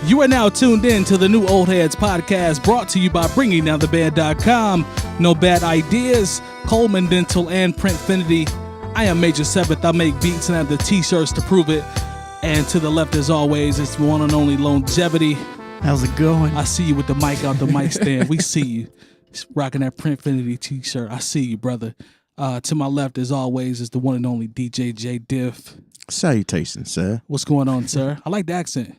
You are now tuned in to the new Old Heads podcast, brought to you by bringingdowntheband.com. No bad ideas, Coleman Dental and Printfinity. I am Major Seventh. I make beats and have the t-shirts to prove it. And to the left, as always, it's the one and only Lonegevity. How's it going? I see you with the mic out the mic stand. We see you rocking that Printfinity t-shirt. I see you, brother. To my left, as always, is the one and only DJ Jay Diff. Salutations, sir. What's going on, sir? I like the accent.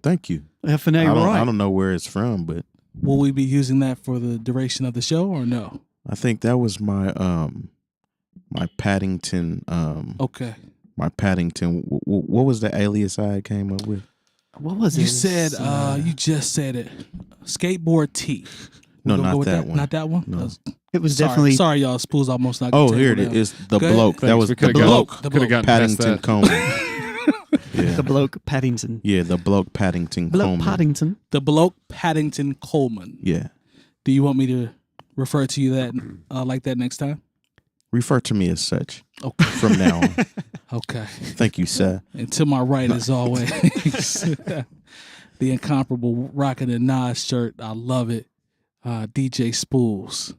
Thank you. F&A, right. I don't know where it's from, but will we be using that for the duration of the show or no? I think that was my my Paddington. Okay. My Paddington. What was the alias I came up with? What was it? You said you just said it. Skateboard T. No, not that one. Not that one. No. It was definitely. Sorry, y'all. Spoolz almost not. Oh, here it is. The bloke. Thanks. That was the bloke. The bloke. Paddington Coleman. Yeah. The bloke Paddington. Yeah, the bloke Paddington Coleman. Bloke Paddington. The bloke Paddington Coleman. Yeah. Do you want me to refer to you that like that next time? Refer to me as such. Okay. From now on. Okay. Thank you, sir. And to my right, as always, the incomparable rocking the Nas shirt. I love it. DJ Spoolz.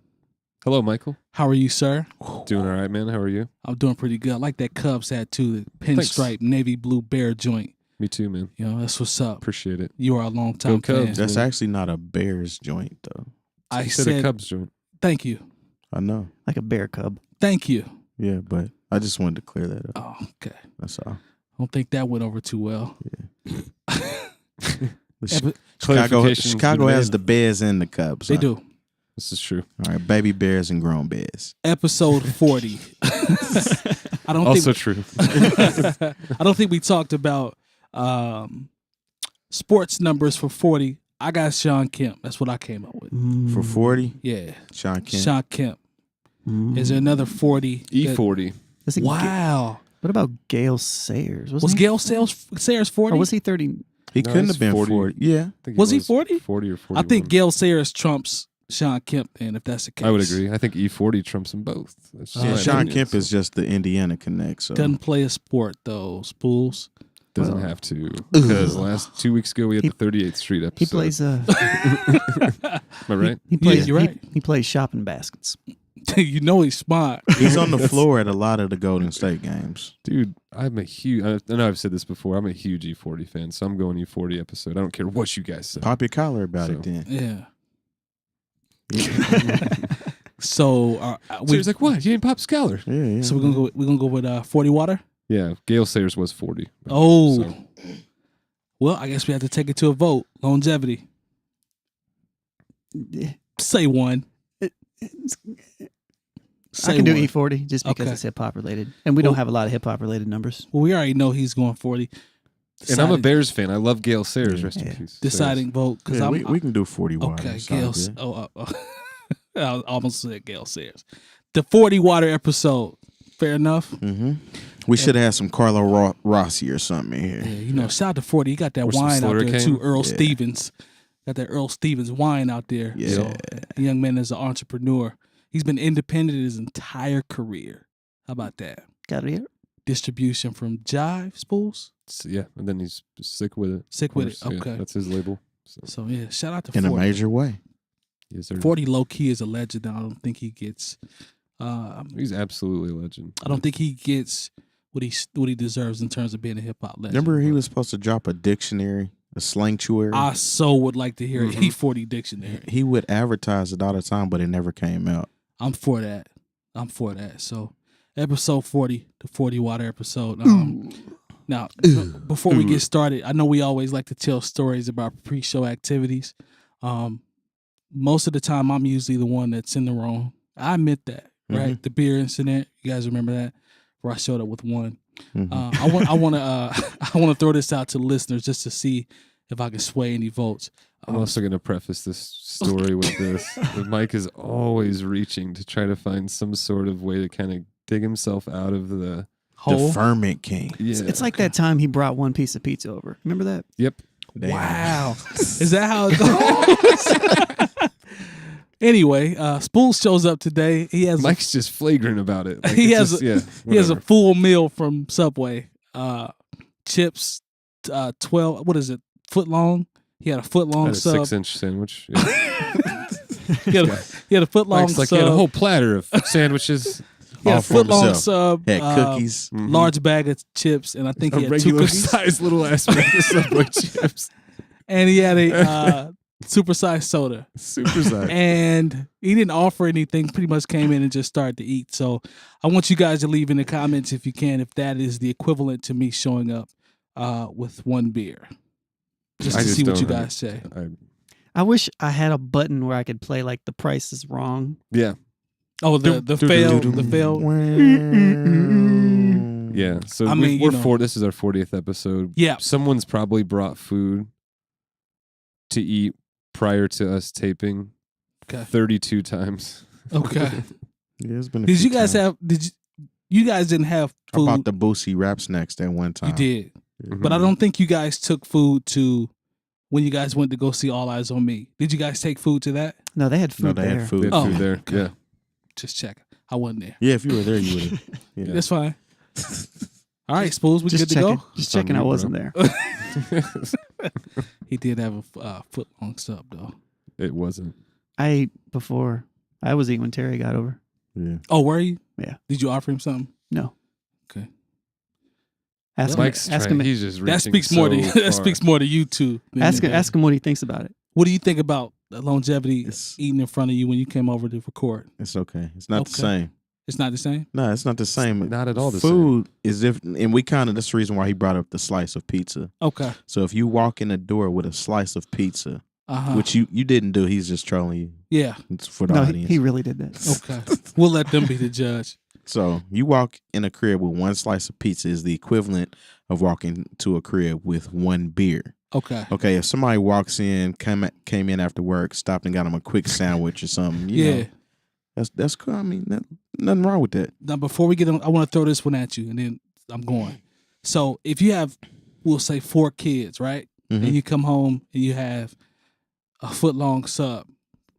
Hello, Michael. How are you, sir? Doing all right, man. How are you? I'm doing pretty good. I like that Cubs hat too, the pinstripe navy blue bear joint. Me too, man. You know, that's what's up. Appreciate it. You are a long time Go Cubs. fan. That's actually not a Bears joint, though. I said a Cubs joint. Thank you. I know. Like a bear cub. Thank you. Yeah, but I just wanted to clear that up. Oh, okay. That's all. I don't think that went over too well. Chicago has the Bears and the Cubs. They do. This is true. All right, baby bears and grown bears. Episode 40. I don't also think, true. I don't think we talked about sports numbers for 40. I got Shawn Kemp. That's what I came up with. For 40? Yeah. Shawn Kemp. Shawn Kemp. Is there another 40? E40. Wow. What about Gale Sayers? Was Gale Sayers 40? Or was he 30? He couldn't have been 40. Yeah. Was he 40? 40 or 41. I think Gale Sayers trumps Shawn Kemp then, if that's the case. I would agree. I think E40 trumps them both. Yeah, Shawn Kemp is just the Indiana Connect. So. Doesn't play a sport, though, Spoolz. Doesn't have to. Because last 2 weeks ago, we had the 38th Street episode. He plays... Am I right? He plays, you're right. He plays shopping baskets. You know he's smart. He's on the floor at a lot of the Golden State games. Dude, I'm a huge... I know I've said this before. I'm a huge E40 fan, so I'm going E40 episode. I don't care what you guys say. Pop your collar about it then. Yeah. So he's like, what? You ain't Pop Scholar? Yeah. So we're gonna go with 40 water. Yeah, Gale Sayers was 40. Oh, so. Well, I guess we have to take it to a vote. Longevity. Say one. I can do E40 just because it's hip hop related, and we don't have a lot of hip hop related numbers. Well, we already know he's going 40. And I'm a Bears fan. I love Gale Sayers. Rest in peace. Deciding vote because we can do 40 water. Okay, Gale. I almost said Gale Sayers. The 40 water episode. Fair enough. Mm-hmm. We should have had some Carlo Rossi or something in here. Yeah, you know, shout out to 40. He got that wine out there too. Earl Stevens. Got that Earl Stevens wine out there. Yeah. So, the young man is an entrepreneur. He's been independent his entire career. How about that? Got it here. Distribution from Jive Spoolz. Yeah, and then he's sick with it. Sick with it. Okay. Yeah, that's his label. So yeah, shout out to 40. In a major way. Yes, sir. 40 low key is a legend. I don't think he gets. He's absolutely a legend. I don't think he gets what he deserves in terms of being a hip hop legend. Remember, he was supposed to drop a dictionary, a slangtuary. I so would like to hear an E40 dictionary. He would advertise it all the time, but it never came out. I'm for that. So, episode 40, the 40 water episode. Now, before we get started, I know we always like to tell stories about pre-show activities. Most of the time, I'm usually the one that's in the wrong. I admit that, right? The beer incident, you guys remember that? Where I showed up with one. I want to throw this out to the listeners just to see if I can sway any votes. I'm also going to preface this story with this. Mike is always reaching to try to find some sort of way to kind of dig himself out of the hole. The ferment king. Yeah. It's like that time he brought one piece of pizza over. Remember that? Yep. Damn. Wow. Is that how it goes? Anyway, Spoolz shows up today. He has Mike's just flagrant about it. Like, he has he has a full meal from Subway. Chips, 12. What is it? Foot long. He had a foot I long had a sub. 6-inch sandwich. Yeah. He had a foot long Mike's like, sub. he had a whole platter of sandwiches. He had all a for foot long himself. sub. Had cookies. Large bag of chips, and I think he A had 2 regular cookies. size little ass bag of Subway chips. And he had a supersized soda. Super size. And he didn't offer anything, pretty much came in and just started to eat. So I want you guys to leave in the comments if you can, if that is the equivalent to me showing up with 1 beer. Just to see what you guys say. I wish I had a button where I could play like The Price is Wrong. Yeah. Oh, the fail. Yeah. So I mean, this is our 40th episode. Yeah. Someone's probably brought food to eat prior to us taping 32 times. Okay. Yeah, it's been a Did few you guys times. have, you guys didn't have food. I bought the Boosie Rap Snacks that one time. You did. Mhm. But I don't think you guys took food to when you guys went to go see All Eyes on Me. Did you guys take food to that? No, they had No, food they there. had food. They had Oh, food there. okay. Yeah. Just check. I wasn't there. Yeah, if you were there, you would have. Yeah. That's fine. All right, Spoolz, we Just good checking. to go? Just It's on checking you, I bro. wasn't there. He did have a foot long sub though. It wasn't. I ate before. I was eating when Terry got over. Yeah. Oh, were you? Yeah. Did you offer him something? No. Okay. Ask Mike's him. Ask trying, him. he's just That reaching speaks more to so that far. speaks more to you two. than Ask him. anybody. Ask him what he thinks about it. What do you think about the longevity It's eating in front of you when you came over to record? it's okay. It's not the Okay. same. It's not the same. No, it's not the same. Not at all the Food is different, and we kind of that's the reason why he brought up the slice of pizza. Okay. So if you walk in the door with a slice of pizza, Uh-huh. which you didn't do, he's just trolling you. Yeah. It's for the No, audience. he really did that. Okay. We'll let them be the judge. So you walk in a crib with 1 slice of pizza is the equivalent of walking to a crib with 1 beer. Okay. Okay, if somebody walks in, came in after work, stopped and got him a quick sandwich or something, you Yeah. know, that's cool. I mean, nothing wrong with that. Now, before we get on, I want to throw this one at you, and then I'm going. So, if you have, we'll say 4 kids, right? Mhm. And you come home and you have a foot long sub.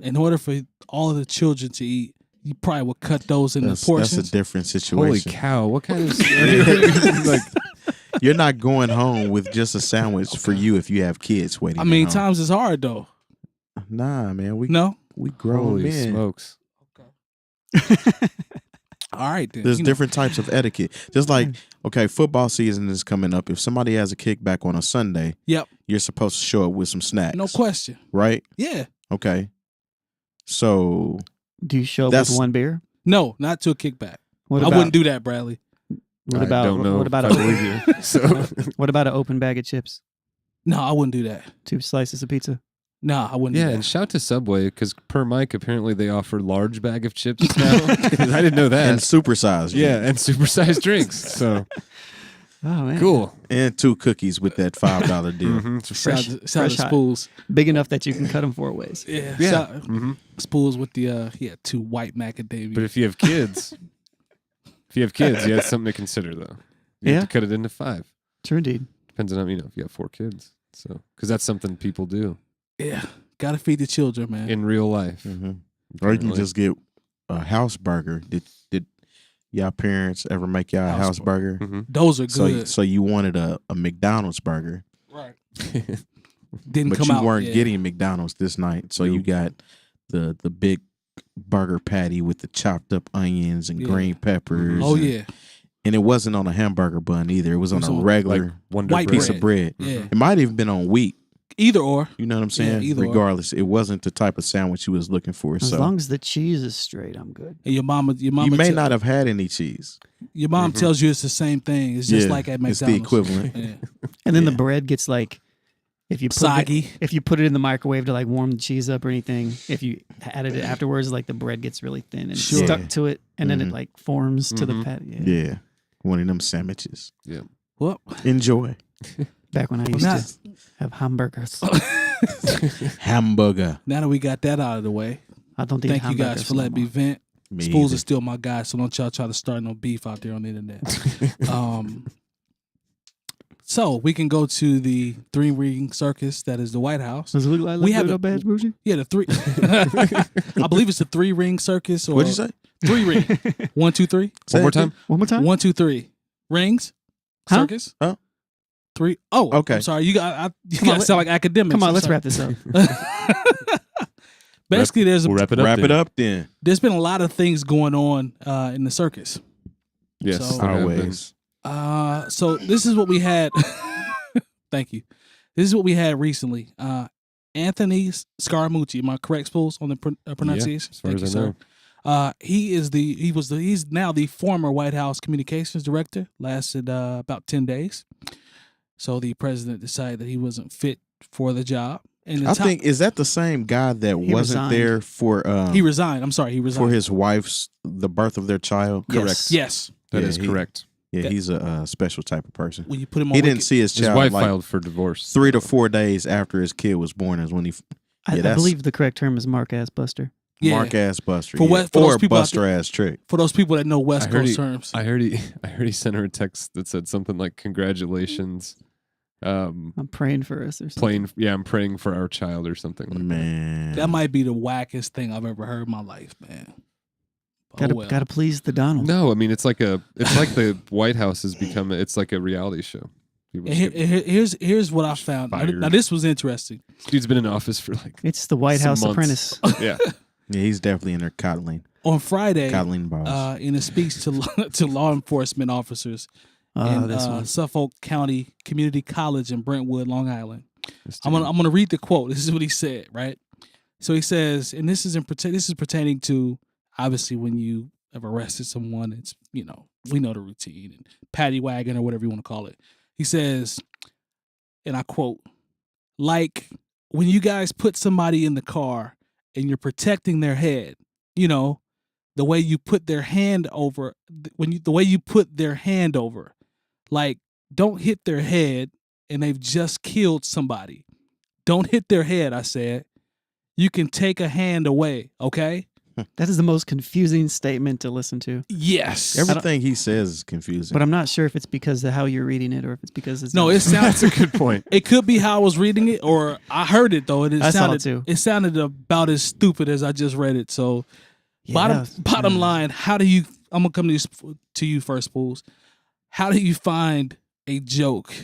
In order for all of the children to eat, you probably would cut those into portions. That's a different Holy situation. cow! What kind of like? You're not going home with just a sandwich for you if you have kids waiting. I mean, at home. times is hard though. Nah, man, we No. grown Holy men. smokes! All right then. There's You know, different types of etiquette. Just like, okay, football season is coming up. If somebody has a kickback on a Sunday, Yep. you're supposed to show up with some snacks. No question. Right? Yeah. Okay. So Do you show up That's- with 1 beer? No, not to a kickback. What I about, wouldn't do that, Bradley. What I about don't know what about if I believe you. So what about an open bag of chips? No, I wouldn't do that. 2 slices of pizza. No, I wouldn't yeah, do and that. shout to Subway because per Mike apparently they offer large bag of chips now. I didn't know that. and supersized. Yeah, and supersized drinks. So Oh man, cool. And 2 cookies with that $5 deal. Mm-hmm. Shout out to fresh hot. Spoolz. big enough that you can cut them 4 ways. Yeah. Yeah. Shout, Mm-hmm. Spoolz with the he had 2 white macadamia. But if you have kids, you have something to consider though. You have Yeah. to cut it into 5. True indeed. Depends on if you have 4 kids. So because that's something people do yeah. Gotta feed the children, man. in real life. Mm-hmm. Or you can Apparently. just get a house burger. Did y'all parents ever make y'all a House house burger? Mhm. Those are good. So you wanted a McDonald's burger, Right. Didn't but come you out. weren't yeah. getting McDonald's this night. So you Nope. got the big burger patty with the chopped up onions and Yeah. green peppers. Oh and, yeah. and it wasn't on a hamburger bun either. It was on was a on, regular Like Wonder White Bread. piece of bread. Yeah. It might have even been on wheat. Either or. You know what I'm saying? either or. Regardless, it wasn't the type of sandwich you was looking for. As So long as the cheese is straight, I'm good. And your mama you may te- not have had any cheese. Your mom Mhm. tells you it's the same thing. It's just Yeah, like at it's McDonald's. the equivalent. Yeah. And then the Yeah. bread gets like, if you put Soggy. it, if you put it in the microwave to like warm the cheese up or anything, if you added it afterwards, like the bread gets really thin and Sure. stuck to it, and then it Mhm. like forms to the Mhm. patty. Yeah. One of them sandwiches. Well, Enjoy. Back when I used Nah. to have hamburgers. Hamburger. now that we got that out of the way, I don't eat thank you hamburgers guys for no letting me more. vent. Me Spoolz either. is still my guy, so don't y'all try to start no beef out there on the internet. So we can go to the 3-ring circus that is the White House. Does it look like We have a a- badge, Bougie? Yeah, the 3. I believe it's the 3-ring circus. Or What'd you say? 3 ring. 1, 2, 3. Say One more it again. time. One more time? 1, 2, 3. Rings. Huh? Circus. Huh? 3. Oh, Okay. I'm sorry. You got Come on, to sound like academics. Come on, I'm let's sorry. wrap this up. Basically, We'll wrap it up. Wrap then. it up then. there's been a lot of things going on in the circus. Yes, So- there have been. Always. So this is what we had. Thank you. This is what we had recently. 𝗀𝗲𝗄 𝗢𝗲 Am I correct, Spoolz, on the pronunciation? As far Thank as you, I know. sir. He's now the former White House communications director. Lasted about 10 days. So the president decided that he wasn't fit for the job. And I think, is that the same guy that He wasn't resigned. there for he resigned. I'm sorry, he resigned. for his wife's the birth of their child? Yes. Yes. That Yeah, is he- correct. Yeah, That- he's a special type of person. When you put him on He didn't Wiki- see his His child wife like filed for divorce. 3 to 4 days after his kid was born is when he I that's- believe the correct term is Mark Ass Buster. Yeah. Mark ass Buster. For what- for those or people out Buster ass trick. For those people that know West I heard Coast he- terms. I heard he sent her a text that said something like "Congratulations." I'm praying for us or something. I'm praying for our child or something like that. Man. That might be the wackest thing I've ever heard in my life, man. Gotta, Oh, well. gotta please the Donald. No, I mean it's like the White House has become it's like a reality show. People And just get- here's what I found. Fired. Now this was interesting. dude's been in office for like It's the White some House months. apprentice. Yeah. Yeah, he's definitely in there coddling. On Friday, Boss. in a speech to law enforcement officers Oh, in this one. Suffolk County Community College in Brentwood, Long Island. This I'm dude- gonna read the quote. This is what he said, right? So he says, and this is pertaining to obviously when you have arrested someone. It's we know the routine and paddy wagon or whatever you want to call it. He says, and I quote, like when you guys put somebody in the car and you're protecting their head, the way you put their hand over, like don't hit their head and they've just killed somebody. Don't hit their head, I said. You can take a hand away, okay? That is the most confusing statement to listen to. Yes. Everything he says is confusing. But I'm not sure if it's because of how you're reading it or if it's because it's No, not. it sounds That's a good point. It could be how I was reading it, or I heard it though, and I saw it too. It sounded about as stupid as I just read it. So, Yeah, bottom line, how do you? I'm gonna come to you first, Spoolz. How do you find a joke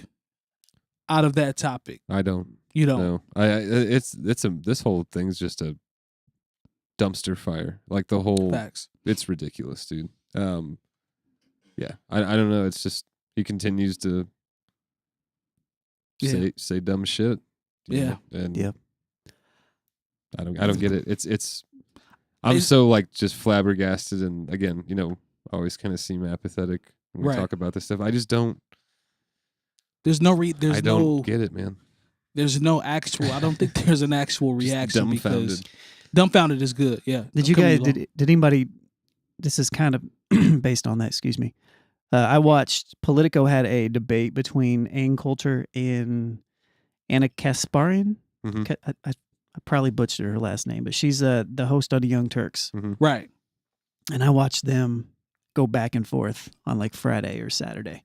out of that topic? I don't You know, know. This whole thing's just a dumpster fire. Like the whole facts. it's ridiculous, dude. Yeah. I don't know. It's just he continues to Yeah. say dumb shit. you Yeah. know, and Yep. I don't get it. I'm so like just flabbergasted, and again, I always kind of seem apathetic when we Right. talk about this stuff. I just don't There's no I don't get it, man. There's no actual. I don't think there's an actual Just reaction because dumbfounded. dumbfounded is good. Yeah. Did I'm you coming guys, along. did anybody, this is kind of based on that, excuse me. I watched, Politico had a debate between 𝗀𝗃 and Anna Kasparian. Mhm. I probably butchered her last name, but she's the host on the Young Turks. Right. And I watched them go back and forth on like Friday or Saturday.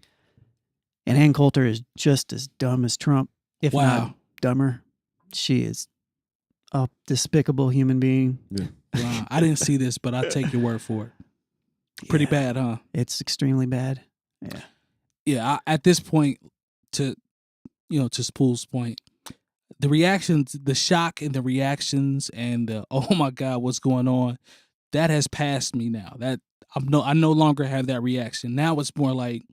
And 𝗀𝗃 is just as dumb as Trump, if Wow. not dumber. She is a despicable human being. Wow. I didn't see this, but I take your word for it. Pretty Yeah, bad, huh? It's extremely bad. Yeah. Yeah. At this point, to Spool's point, the reactions, the shock and the reactions, and the oh my God, what's going on? That has passed me now. That I no longer have that reaction. Now it's more like,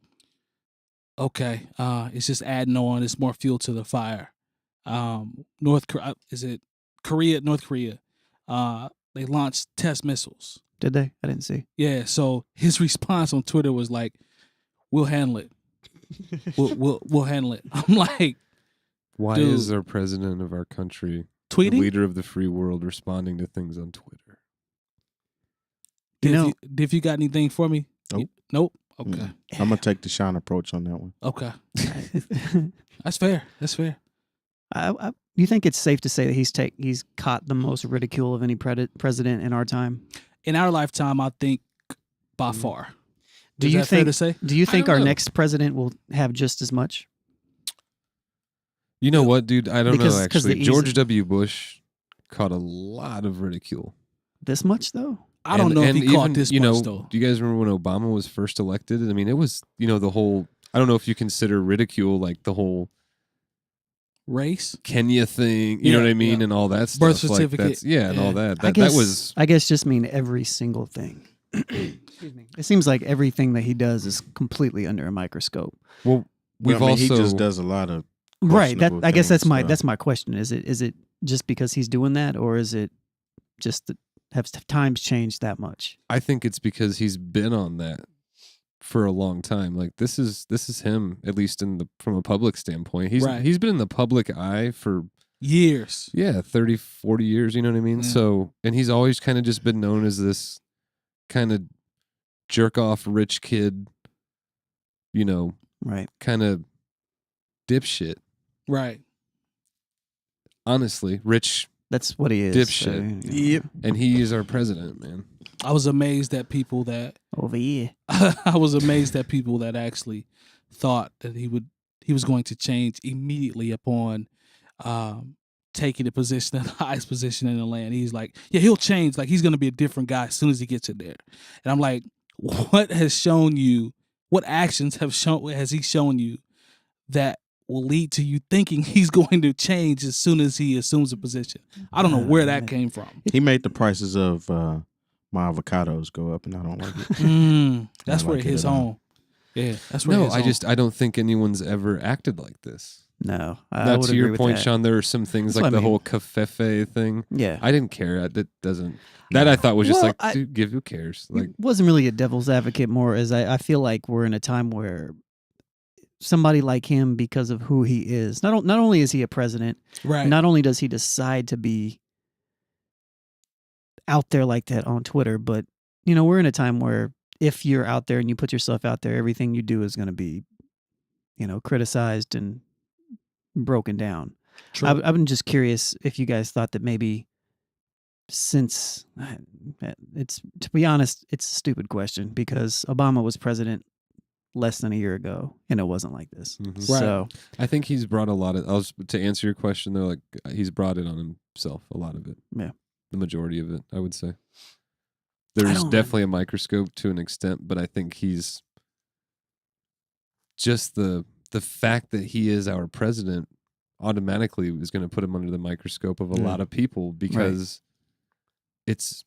okay, it's just adding on. It's more fuel to the fire. North Korea, North Korea, they launched test missiles. Did they? I didn't see. Yeah, so his response on Twitter was like, "We'll handle it. We'll handle it." I'm like, Why Dude. is our president of our country, the tweeting. leader of the free world, responding to things on Twitter? If you got anything for me? Nope. Nope. Okay. Mm. I'm gonna take the Sean approach on that one. Okay. That's fair. That's fair. You think it's safe to say that he's caught the most ridicule of any president in our time? In our lifetime, I think by far. Do Is you that fair think? to say? Do you think don't our know. next president will have just as much? You know what, dude? I don't Because- know, 'cause the actually. George W. Bush caught a lot of ridicule. This much though? I don't know if he even, caught this much though. Do you guys remember when Obama was first elected? I mean, it was, the whole I don't know if you consider ridicule like the whole Race, Kenya thing, you know Yeah, what I mean, yeah. and all that stuff. Birth like, certificate, that's, and all that. I That guess, was I guess just mean every single thing. Excuse me. It seems like everything that he does is completely under a microscope. well. We've I mean, also he just does a lot of Right. That questionable I guess that's things, my question. Is it just because he's doing that, or is it just that have times changed that much? I think it's because he's been on that for a long time. Like this is him, at least from a public standpoint. He's been in the public eye for years. 30, 40 years, you know what I mean? Yeah. So, and he's always kind of just been known as this kind of jerk off rich kid, you know, Right. kind of dipshit. Right. Honestly, rich, That's what he is. Dipshit. Yep. and he is our president, man. I was amazed at people that Over here. I was amazed at people that actually thought that he was going to change immediately upon taking the position, the highest position in the land. He's like, yeah, he'll change. Like he's going to be a different guy as soon as he gets in there. And I'm like, what has shown you? What actions has he shown you that will lead to you thinking he's going to change as soon as he assumes a position? I don't know where that came from. He made the prices of my avocados go up, and I don't like it. That's I where like it it hits at all. home. Yeah, that's where it No, hits home. I don't think anyone's ever acted like this. No. I Now, would to agree your with point, that. Sean, there are some things That's like what I the mean. whole 𝐏𝐿𝐴 thing. Yeah. I didn't care. That doesn't. That I thought was just Well, like, dude, who cares? Like, It wasn't really a devil's advocate more as I feel like we're in a time where somebody like him, because of who he is, not only is he a president, Right. not only does he decide to be out there like that on Twitter, but you know, we're in a time where if you're out there and you put yourself out there, everything you do is going to be, you know, criticized and broken down. True. I'm just curious if you guys thought that maybe since it's, to be honest, it's a stupid question because Obama was president less than a year ago and it wasn't like this. Mhm. Right. So I think he's brought a lot of. To answer your question, though, like he's brought it on himself, a lot of it. Yeah. The majority of it, I would say. I There's don't- definitely a microscope to an extent, but I think he's just the fact that he is our president automatically is going to put him under the microscope of a Yeah. lot of people because it's.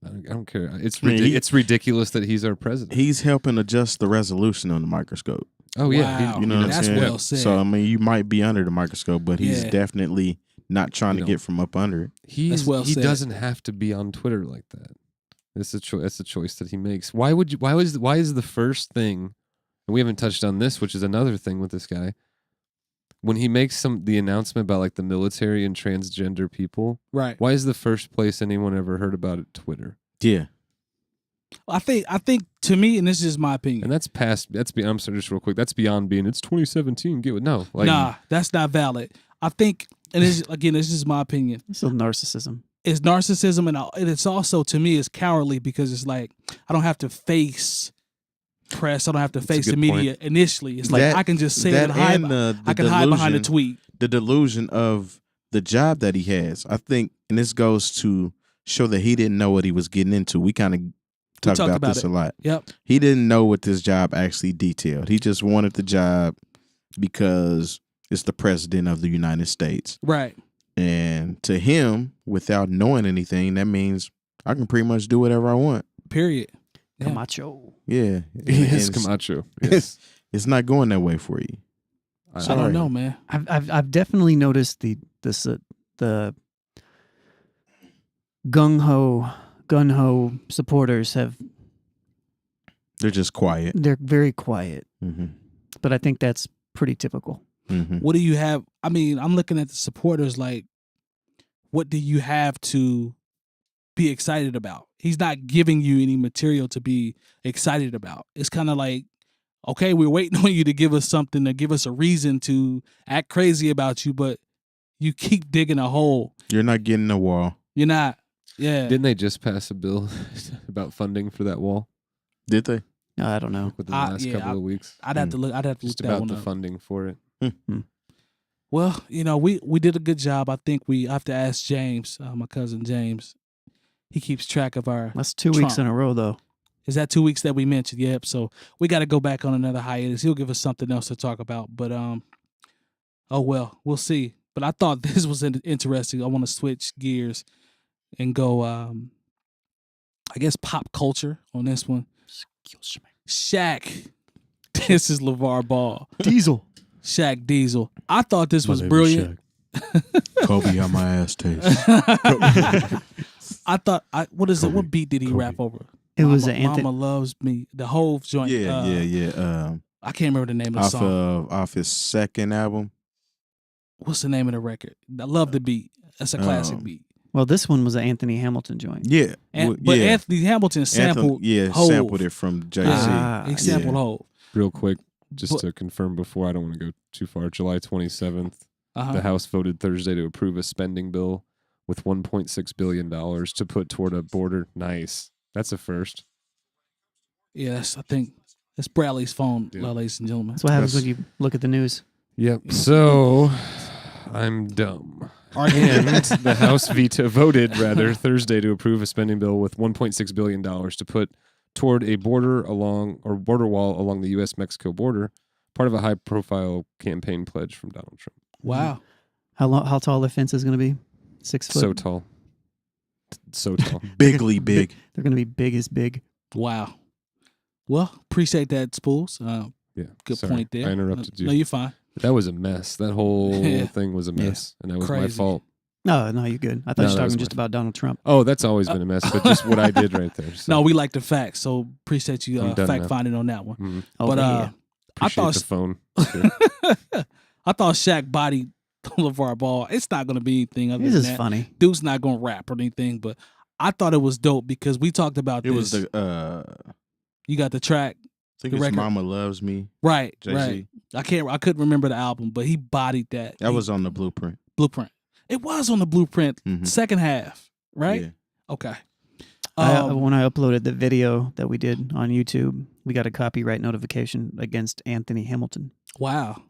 I don't care. It's I mean, it's ridiculous that he's our president. He's helping adjust the resolution on the microscope. Oh yeah, Wow. You know what I'm That's saying? well said. So I mean, you might be under the microscope, but he's Yeah. definitely not trying You to know. get from up under it. he well said. doesn't have to be on Twitter like that. It's a choice. That's a choice that he makes. Why is the first thing? And we haven't touched on this, which is another thing with this guy. When he makes the announcement about like the military and transgender people, Right. why is the first place anyone ever heard about it Twitter? Yeah. I think to me, and this is my opinion. And that's past. That's beyond. I'm sorry, just real quick. That's beyond being. It's 2017. Get it? No, like nah, that's not valid. I think, and this is my opinion. it's still narcissism. It's narcissism, and it's also, to me, it's cowardly because it's like I don't have to face press. I don't have to face a the good media initially. It's like That- I can just say it that and hide. and the I can hide behind a delusion- tweet. The delusion of the job that he has, I think, and this goes to show that he didn't know what he was getting into. We kind of talk talked about about this it. a lot. Yep. He didn't know what this job actually detailed. He just wanted the job because it's the president of the United States. Right. And to him, without knowing anything, that means I can pretty much do whatever I want. Period. Yeah. Camacho. Yeah. Yes, And Camacho. Yes. it's not going that way for you. I Sorry. don't know, man. I've definitely noticed the gung ho supporters They're just quiet. they're very quiet, Mm-hmm. but I think that's pretty typical. Mm-hmm. What do you have? I mean, I'm looking at the supporters like, what do you have to be excited about? He's not giving you any material to be excited about. It's kind of like, okay, we're waiting on you to give us something, to give us a reason to act crazy about you, but you keep digging a hole. You're not getting a wall. You're not. Yeah. Didn't they just pass a bill about funding for that wall Did they? I don't know. within the last yeah, couple of weeks? I'd have to look. I'd have to look Just that about one the up. funding for it. Well, you know, we did a good job. I think I have to ask James, my cousin James. He keeps track of our. That's 2 weeks Trump. in a row, though. Is that 2 weeks that we mentioned? Yep. So we got to go back on another hiatus. He'll give us something else to talk about. But oh well, we'll see. But I thought this was interesting. I want to switch gears and go. I guess pop culture on this one. Shaq. This is LaVar Ball. Diesel. Shaq Diesel. I thought this was brilliant. Kobe, how my ass tastes. I thought, what is it? What beat did he rap over? It was an Mama Loves Me. The whole joint. Yeah. I can't remember the name of the song. Off his second album. What's the name of the record? I love the beat. That's a classic beat. Well, this one was an Anthony Hamilton joint. Yeah. But Anthony Hamilton sampled Hov. Sampled it from Jay-Z. He sampled Hov. Real quick, just to confirm before, I don't want to go too far. July 27th, the House voted Thursday to approve a spending bill with $1.6 billion to put toward a border. Nice. That's a first. Yes, I think that's Bradley's phone, ladies and gentlemen. That's what happens when you look at the news. Yep. So I'm dumb. And the House voted Thursday to approve a spending bill with $1.6 billion to put toward a border wall along the U.S.-Mexico border, part of a high-profile campaign pledge from Donald Trump. Wow. How tall the fence is going to be? 6 foot? So tall. So tall. Bigly big. They're going to be big as big. Wow. Well, appreciate that, Spoolz. Yeah. Good Sorry, point there. I interrupted you. No, you're fine. That was a mess. That whole thing was a mess, and that was my fault. No, you're good. I thought you were talking just about Donald Trump. Oh, that's always been a mess, but just what I did right there. So. No, we like the facts, so appreciate you fact-finding on that one. Mm-hmm. But I thought the phone. I thought Shaq bodied LaVar Ball. It's not going to be anything other than that. This is funny. Dude's not going to rap or anything, but I thought it was dope because we talked about this. It was the you got the track. I think it's record. Mama Loves Me. Right, Jay-Z. right. I couldn't remember the album, but he bodied that. That was on the Blueprint. It was on the Blueprint, second half, right? Yeah. Okay. When I uploaded the video that we did on YouTube, we got a copyright notification against Anthony Hamilton. Wow.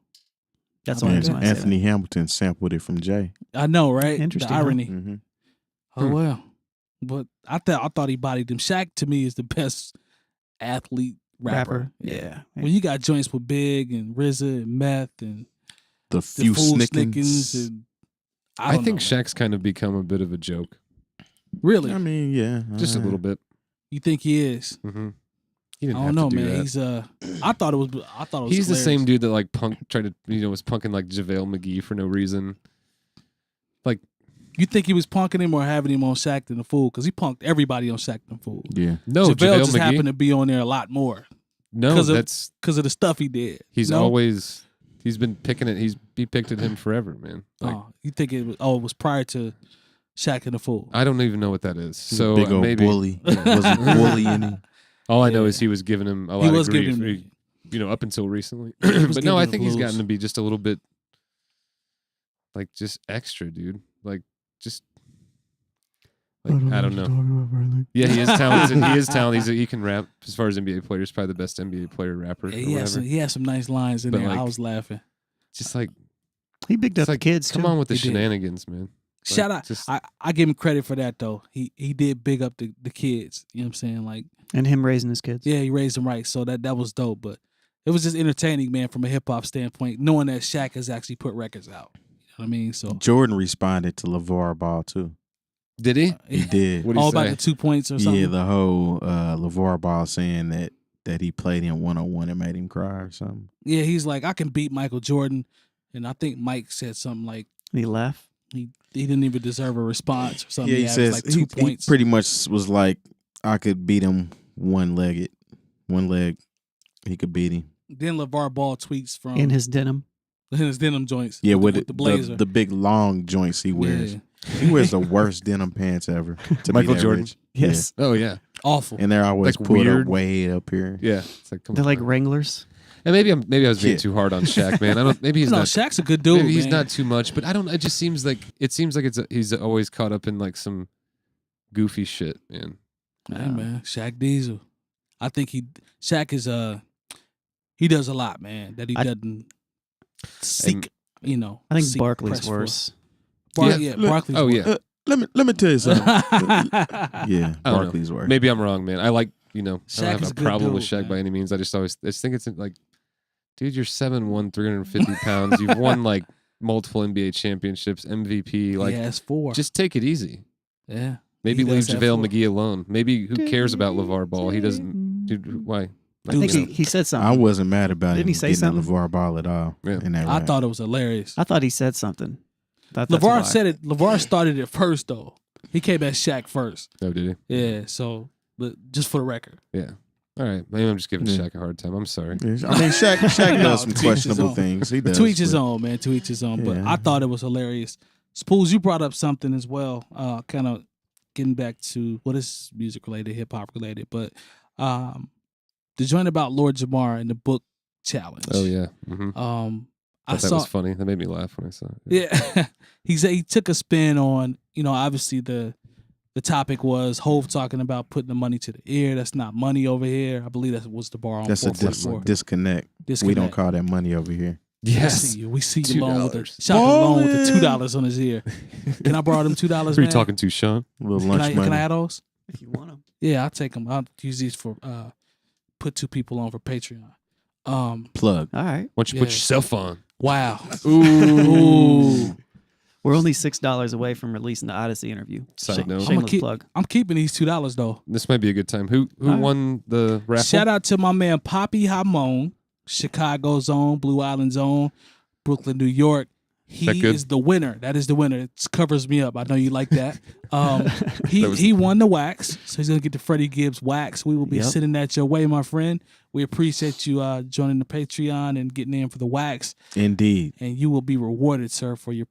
That's the only reason I say Anthony Hamilton sampled it from Jay. I know, right? Interesting, The irony. huh? Mm-hmm. Oh well. But I thought he bodied him. Shaq to me is the best athlete rapper. Yeah. When you got joints with Big and RZA and Meth and The few Fool Snickens. and I think Shaq's kind of become a bit of a joke. Really? I mean, yeah. Just a little bit. You think he is? Mm-hmm. I don't know, man. That. He's I thought it was He's hilarious. the same dude that like was punking like JaVale McGee for no reason. Like, you think he was punking him or having him on Shaq and the Fool? Because he punked everybody on Shaq and the Fool. Yeah. no, JaVale just McGee. happened to be on there a lot more. No, that's because of the stuff he did. He's been picking it. He picked at him forever, man. Like, you think it was prior to Shaq and the Fool? I don't even know what that is. So big old maybe bully. Was he bullying him? all I know is he was giving him a lot of grief. Giving him, up until recently. was But no, I giving think him he's blues. gotten to be just a little bit like just extra, dude. Like just I don't know. Yeah, he is talented. He can rap. As far as NBA players, probably the best NBA player rapper. He had some nice lines in But, there. like, I was laughing. Just like He bigged up the kids, come too. on with the He did. shenanigans, man. Shout Like, out. just- I give him credit for that though. He did big up the kids. You know what I'm saying? Like, And him raising his kids. yeah, he raised them right. So that was dope. But it was just entertaining, man, from a hip hop standpoint, knowing that Shaq has actually put records out. You know what I mean? So Jordan responded to LaVar Ball, too. Did he? He did. What did all he about say? the 2 points or something. Yeah, the whole LaVar Ball saying that he played him one-on-one and made him cry or something. Yeah, he's like, I can beat Michael Jordan. And I think Mike said something like And he laughed. he didn't even deserve a response or something. Yeah, he averaged says like 2 he points. pretty much was like, I could beat him one leg. He could beat him. Then LaVar Ball tweets from In his denim. his denim joints. Yeah, with the blazer. the big long joints he wears. Yeah. He wears the worst denim pants ever. To Michael be that Jordan? rich. Yes. Oh yeah, Awful. And they're always Like pulled weird. up way up here. yeah. It's like come They're on, like man. Wranglers. And maybe I was being Yeah. too hard on Shaq, man. I don't. Maybe he's no, not. Shaq's a good dude. Maybe he's man. not too much, but I don't. It just seems like he's always caught up in like some goofy shit, man. Hey, man, Shaq Diesel. I think Shaq is he does a lot, man, that he doesn't seek. I think seek Barkley's press for. worse. Yeah, Barkley's Oh worse. yeah. Let me tell you something. Yeah, I don't know. Barkley's worse. Maybe I'm wrong, man. I like you know, I Shaq don't have is a a good problem with dude, Shaq man. by any means. I just think it's like, dude, you're 7'1", 350 pounds. You've won like multiple NBA championships, MVP. Like, he has 4. just take it easy. Yeah. Maybe He leave does have JaVale 4. McGee alone. Maybe who cares about LaVar Ball? He doesn't. Dude, why? I think you know, he said something. I wasn't mad about Didn't him he say getting something? the LaVar Ball at all. Yeah. In that I rap. thought it was hilarious. I thought he said something. Thought that's LaVar why. said it. LaVar started it first, though. He came at Shaq first. oh, did he? Yeah, so, but just for the record. Yeah. All right. Maybe I'm just giving Yeah. Shaq a hard time. I'm sorry. I mean, Shaq No, does some to each his questionable own. things. He does. To each his but- own, man. To each his own. But Yeah. I thought it was hilarious. Spoolz, you brought up something as well. Kind of getting back to what is music related, hip hop related, but the joint about Lord Jamar and the book challenge. Oh yeah. Mm-hmm. I That saw. was funny. That made me laugh when I saw it. Yeah, he said he took a spin on. Obviously the topic was Hov talking about putting the money to the ear. That's not money over here. I believe that was the bar on That's a 444. disconnect. We don't call that money over here. Yes. We see you alone with the $2. shot alone with the $2 on his ear. Can I borrow them $2, man? Who are you talking to, Sean? A little Can lunch I money. have those? If you want him. Yeah, I'll take them. I'll use these for put 2 people on for Patreon. Plug. All right. Why don't you Yeah. put yourself on? Wow. Ooh. We're only $6 away from releasing the Odyssey interview. Side note. Shameless plug. I'm keeping these $2 though. This might be a good time. Who right. won the raffle? Shout out to my man 𝗲𝗄 Chicago's own, Blue Island's own, Brooklyn, New York. He that good? is the winner. That is the winner. It covers me up. I know you like that. That was- He won the wax, so he's gonna get the Freddie Gibbs wax. We will be Yep. sending that your way, my friend. We appreciate you joining the Patreon and getting in for the wax, Indeed. and you will be rewarded, sir, for your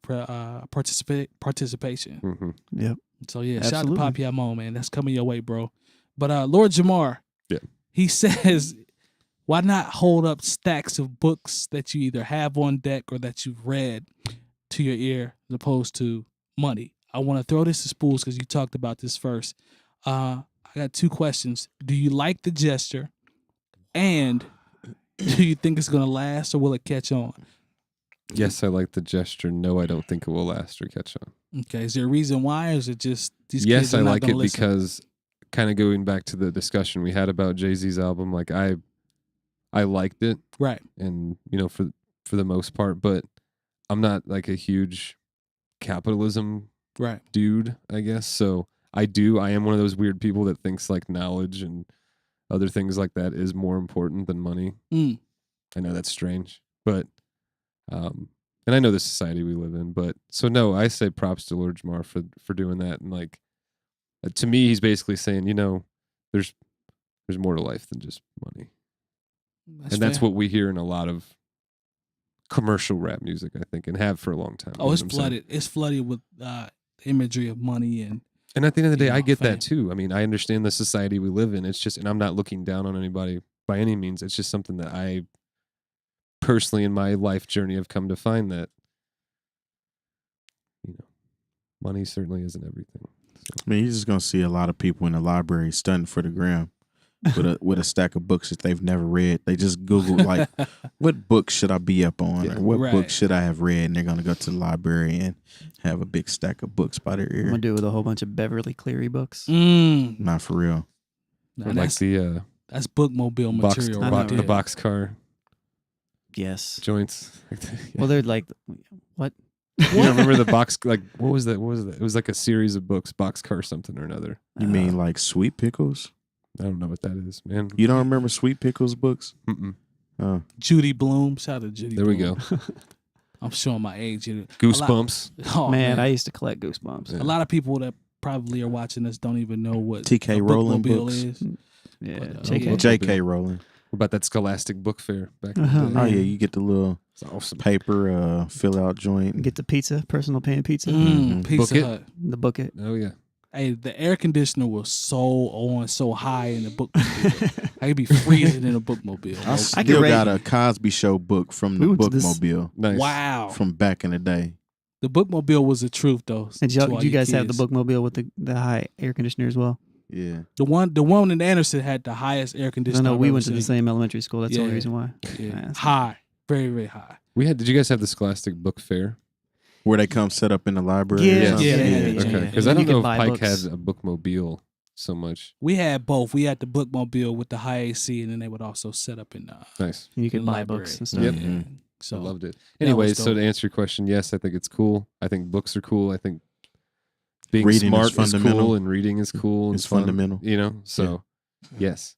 participation. Mhm. Yep. So yeah, Absolutely. shout out to 𝗲𝗄, man. That's coming your way, bro. But Lord Jamar, Yeah. he says, why not hold up stacks of books that you either have on deck or that you've read to your ear as opposed to money? I want to throw this to Spoolz because you talked about this first. I got 2 questions. Do you like the gesture? And do you think it's going to last or will it catch on? Yes, I like the gesture. No, I don't think it will last or catch on. Okay. Is there a reason why? Or is it just these Yes, kids are I not like gonna it listen? because kind of going back to the discussion we had about Jay-Z's album, like I liked it, Right. and for the most part, but I'm not like a huge capitalism Right. dude, I guess. So I am one of those weird people that thinks like knowledge and other things like that is more important than money. Mm. I know that's strange, but and I know the society we live in, but so no, I say props to Lord Jamar for doing that, and like to me, he's basically saying, there's more to life than just money, and that's fair. what we hear in a lot of commercial rap music, I think, and have for a long time. Oh, You it's know what I'm saying? flooded. It's flooded with imagery of money and And at the end of the day, I get fame. that too. I mean, I understand the society we live in. It's just, and I'm not looking down on anybody by any means. It's just something that I personally in my life journey have come to find that, money certainly isn't everything. I mean, you're just gonna see a lot of people in the library stunting for the gram with a stack of books that they've never read. They just Google like, what book should I be up on? Yeah. Or what Right. book should I have read? And they're gonna go to the library and have a big stack of books by their I'm ear. gonna do it with a whole bunch of Beverly Cleary books. Not for real. Nah, Or like that's the bookmobile box, material. I right know, the there. boxcar Yes. joints. Well, they're like, what? You don't remember the box? Like, what was that? It was like a series of books, boxcar something or another. You mean like Sweet Pickles? I don't know what that is, man. You don't remember Sweet Pickles books? Mm-mm. Oh, Judy Bloom. Shout out to Judy. There we Bloom. go. I'm showing my age here. Goosebumps. Oh man, I used to collect Goosebumps. Yeah. a lot of people that probably are watching this don't even know what TK a Rowling bookmobile books. is. Yeah. But, check okay. it. J.K. Rowling. What about that Scholastic Book Fair back in Uh-huh. the day? Oh yeah, you get the little It's awesome. paper fill out joint. Get the pizza, personal pan pizza, Mhm. Pizza Book it. Hut. the bucket. Oh yeah. Hey, the air conditioner was so high in the bookmobile. I could be freezing in a bookmobile. I I still could rate- got a Cosby Show book from the We went to this- bookmobile Nice. Wow. from back in the day. The bookmobile was the truth, though. And to all did you guys have the kids. bookmobile with the high air conditioner as well? Yeah. The one in Anderson had the highest air No, conditioner. no, I've we ever went to the seen. same elementary school. That's the only Yeah. reason why. Yeah. Yeah, that's- High, very very high. Did you guys have the Scholastic Book Fair? Where they come set up in the library. Yeah, or something? yeah, yeah. yeah. Okay. And Because I then don't you know could if buy Pike books. had a bookmobile. so much. We had both. We had the bookmobile with the high AC, and then they would also set up in Nice. You could in buy library. books and stuff. Yep. Yeah. So I loved it. that Anyway, was so dope. to answer your question, yes, I think it's cool. I think books are cool. I think being Reading is smart is fundamental. cool and reading is cool. It's and fun, fundamental. You know, so yes.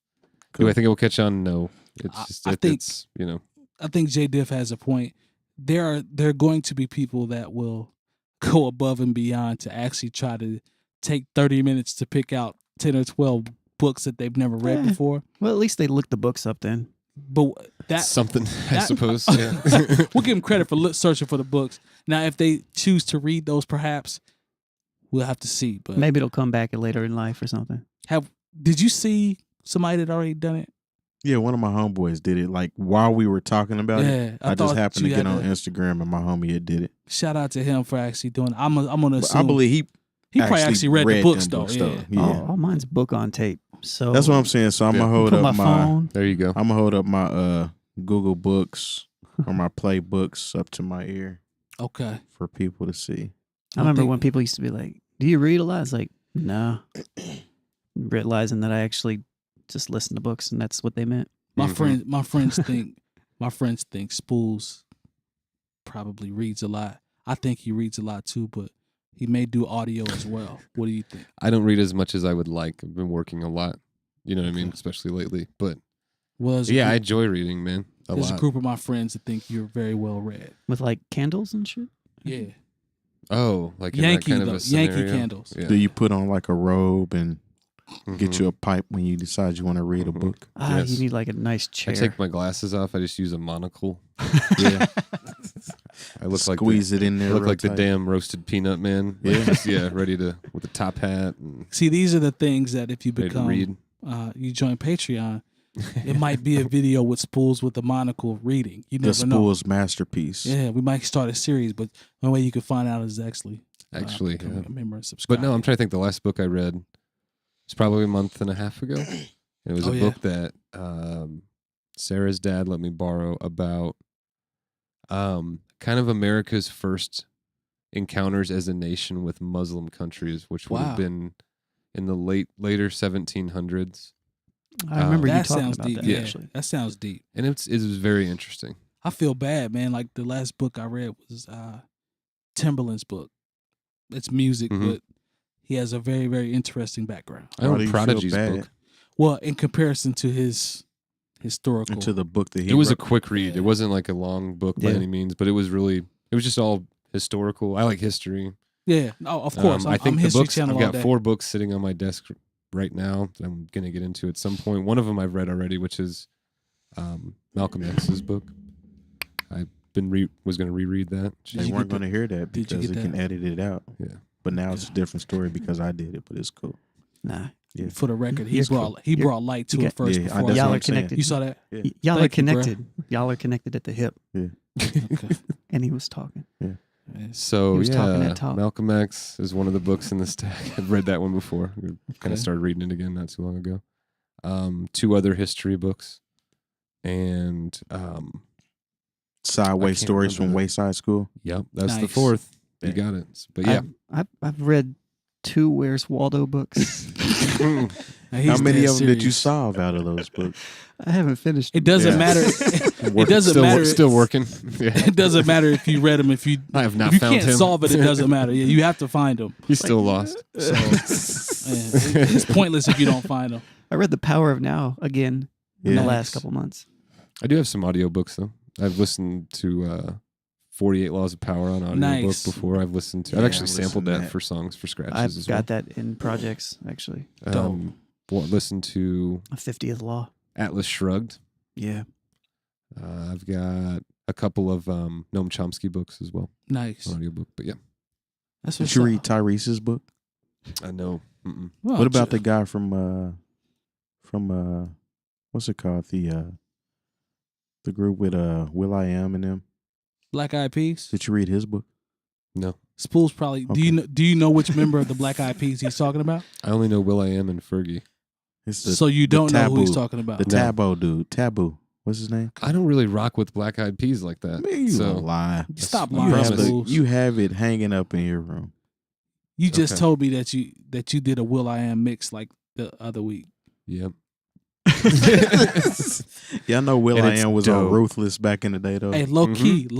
Cool. Do I think it will catch on? No. It's just I think- it's, you know. I think Jay Diff has a point. There are going to be people that will go above and beyond to actually try to take 30 minutes to pick out 10 or 12 books that they've never read Yeah. before. Well, at least they looked the books up then. But that Something, I that- suppose. Yeah. we'll give them credit for searching for the books. Now, if they choose to read those, perhaps we'll have to see. But Maybe it'll come back later in life or something. did you see somebody that already done it? Yeah, one of my homeboys did it. Like while we were talking about it, I just thought happened to you get had on Instagram and my homie had did it. Shout out to him for actually doing it. I'm gonna But assume I believe he probably actually read the books them though. Yeah. All mine's book on tape. So That's what I'm saying. So I'm Yeah. gonna hold put up my my phone. There you go. I'm gonna hold up my Google Books or my Play Books up to my ear Okay. for people to see. I remember think- when people used to be like, "Do you read a lot?" It's like, "No." Realizing that I actually just listen to books, and that's what they meant. My Mhm. my friends think Spoolz probably reads a lot. I think he reads a lot too, but he may do audio as well. What do you think? I don't read as much as I would like. I've been working a lot. You know what I mean? Especially lately. But Well, there's a yeah, I group, enjoy reading, man. there's a lot. group of my friends that think you're very well read. With like candles and shit. Yeah, Oh, like in Yankee that kind of a Yankee scenario? candles. Yeah. Do you put on like a robe and get Mhm. you a pipe when you decide you want to read a Mhm. book? Yes. You need like a nice I chair. take my glasses off. I just use a monocle. Yeah, I look like squeeze it in I there. look real like the tight. damn roasted peanut man. Like Yeah. just, yeah, ready to with a top hat and See, these are the things that if you ready to become read. you join Patreon, it might be a video with Spoolz with a monocle reading. You The never know. Spoolz masterpiece. Yeah, we might start a series, but one way you can find out is actually become Yeah. a member and subscribe. But no, I'm trying to think. The last book I read was probably a month and a half ago. And it was Oh, a yeah. book that Sarah's dad let me borrow about kind of America's first encounters as a nation with Muslim countries, which would Wow. have been in the later 1700s. I remember you that talking sounds about deep. that Yeah, actually. that sounds deep. And it was very interesting. I feel bad, man. Like the last book I read was Timberland's book. It's music, Mhm. but he has a very, very interesting background. I Why do own you feel Prodigy's bad? book. Well, in comparison to his historical, Into the book that he It was a wrote. quick read. It wasn't like a long book by Yeah. any means, but it was just all historical. I like history. yeah, no, of course. I think I'm the History books. Channel I've all got day. 4 books sitting on my desk right now that I'm gonna get into at some point. One of them I've read already, which is Malcolm X's book. I've been was gonna reread that. Did They you weren't get going to hear that did you because get it can that? edit it out. Yeah. But now it's a different story because I did it, but it's cool. Nah. Yeah. For the record, he You're brought cool. light to you it got- first. Yeah, before that's Y'all what are I'm saying. connected. You saw that? Yeah. Y'all are Thank you, bruh. connected. Y'all are connected at the hip. Okay. And he was talking. So He was talking yeah, that talk. Malcolm X is one of the books in the stack. I've read that one before. We kind Okay. of started reading it again not too long ago. 2 other history books, and Sideways can't Stories from remember that. Wayside School. yep, that's the Nice. 4th. You Yeah. got it. But yeah, I've read 2 Where's Waldo books. Now, he's How many dead of them did you serious. solve out of those books? I haven't finished. It doesn't Yeah. matter. It Working- doesn't still, matter. Still working. Yeah. It doesn't matter if you read them. If you I have not if you found can't him. solve it, it doesn't matter. Yeah, you have to find them. He's still lost. So it's pointless if you don't find them. I read The Power of Now again in the Yeah. last couple months. I do have some audiobooks though. I've listened to 48 Laws of Power on audiobook Nice. before. I've listened to. Yeah, I've I actually listened sampled to that that. for songs for scratches I've as well. got that in projects actually. Listened to A 50th Law. Atlas Shrugged. Yeah. I've got a couple of Noam Chomsky books as well, Nice. on audiobook. But yeah, That's Did what's you up. read Tyrese's book? I know. Mm-mm. Well, What about the guy from what's it called? The group with will.i.am and them. Black Eyed Peas? Did you read his book? No, Spoolz probably. Okay. Do you know which member of the Black Eyed Peas he's talking about? I only know will.i.am and Fergie. It's So you don't know who he's Taboo. talking about. the No. Taboo dude. Taboo. What's his name? I don't really rock with Black Eyed Peas like that. Man, you so a lie. Stop You lying, You have, promise. Spoolz. you have it hanging up in your room. You just Okay. told me that you did a will.i.am mix like the other week. Yep. Yeah, I know And it's will.i.am was dope. on Ruthless back in the day though. Hey, low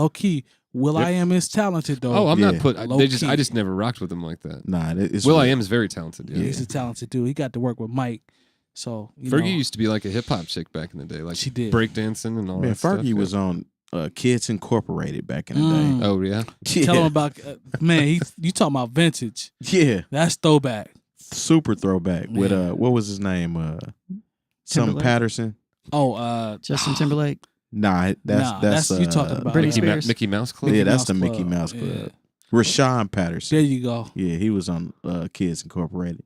key, will.i.am is talented though. Oh, I'm Yeah. not put. Low I key. just never rocked with him like that. Nah, it's will.i.am is very talented. Yeah. He's a talented dude. He got to work with Mike. So Fergie know, used to be like a hip hop chick back in the day, like She did. breakdancing and all Man, that stuff. Fergie was on Kids Incorporated back in the Mm. day. Oh yeah. tell him about man. You talking about vintage? Yeah, That's throwback. super throwback with Man. what was his name? Some Timberlake? Patterson. Oh, Justin Timberlake. Nah, that's you talking about Britney Mickey, Spears. Mickey Mouse Club. Yeah, Mickey that's Mouse the Mickey Club. Mouse Club. Yeah. Rashawn Patterson. There you go. Yeah, he was on Kids Incorporated.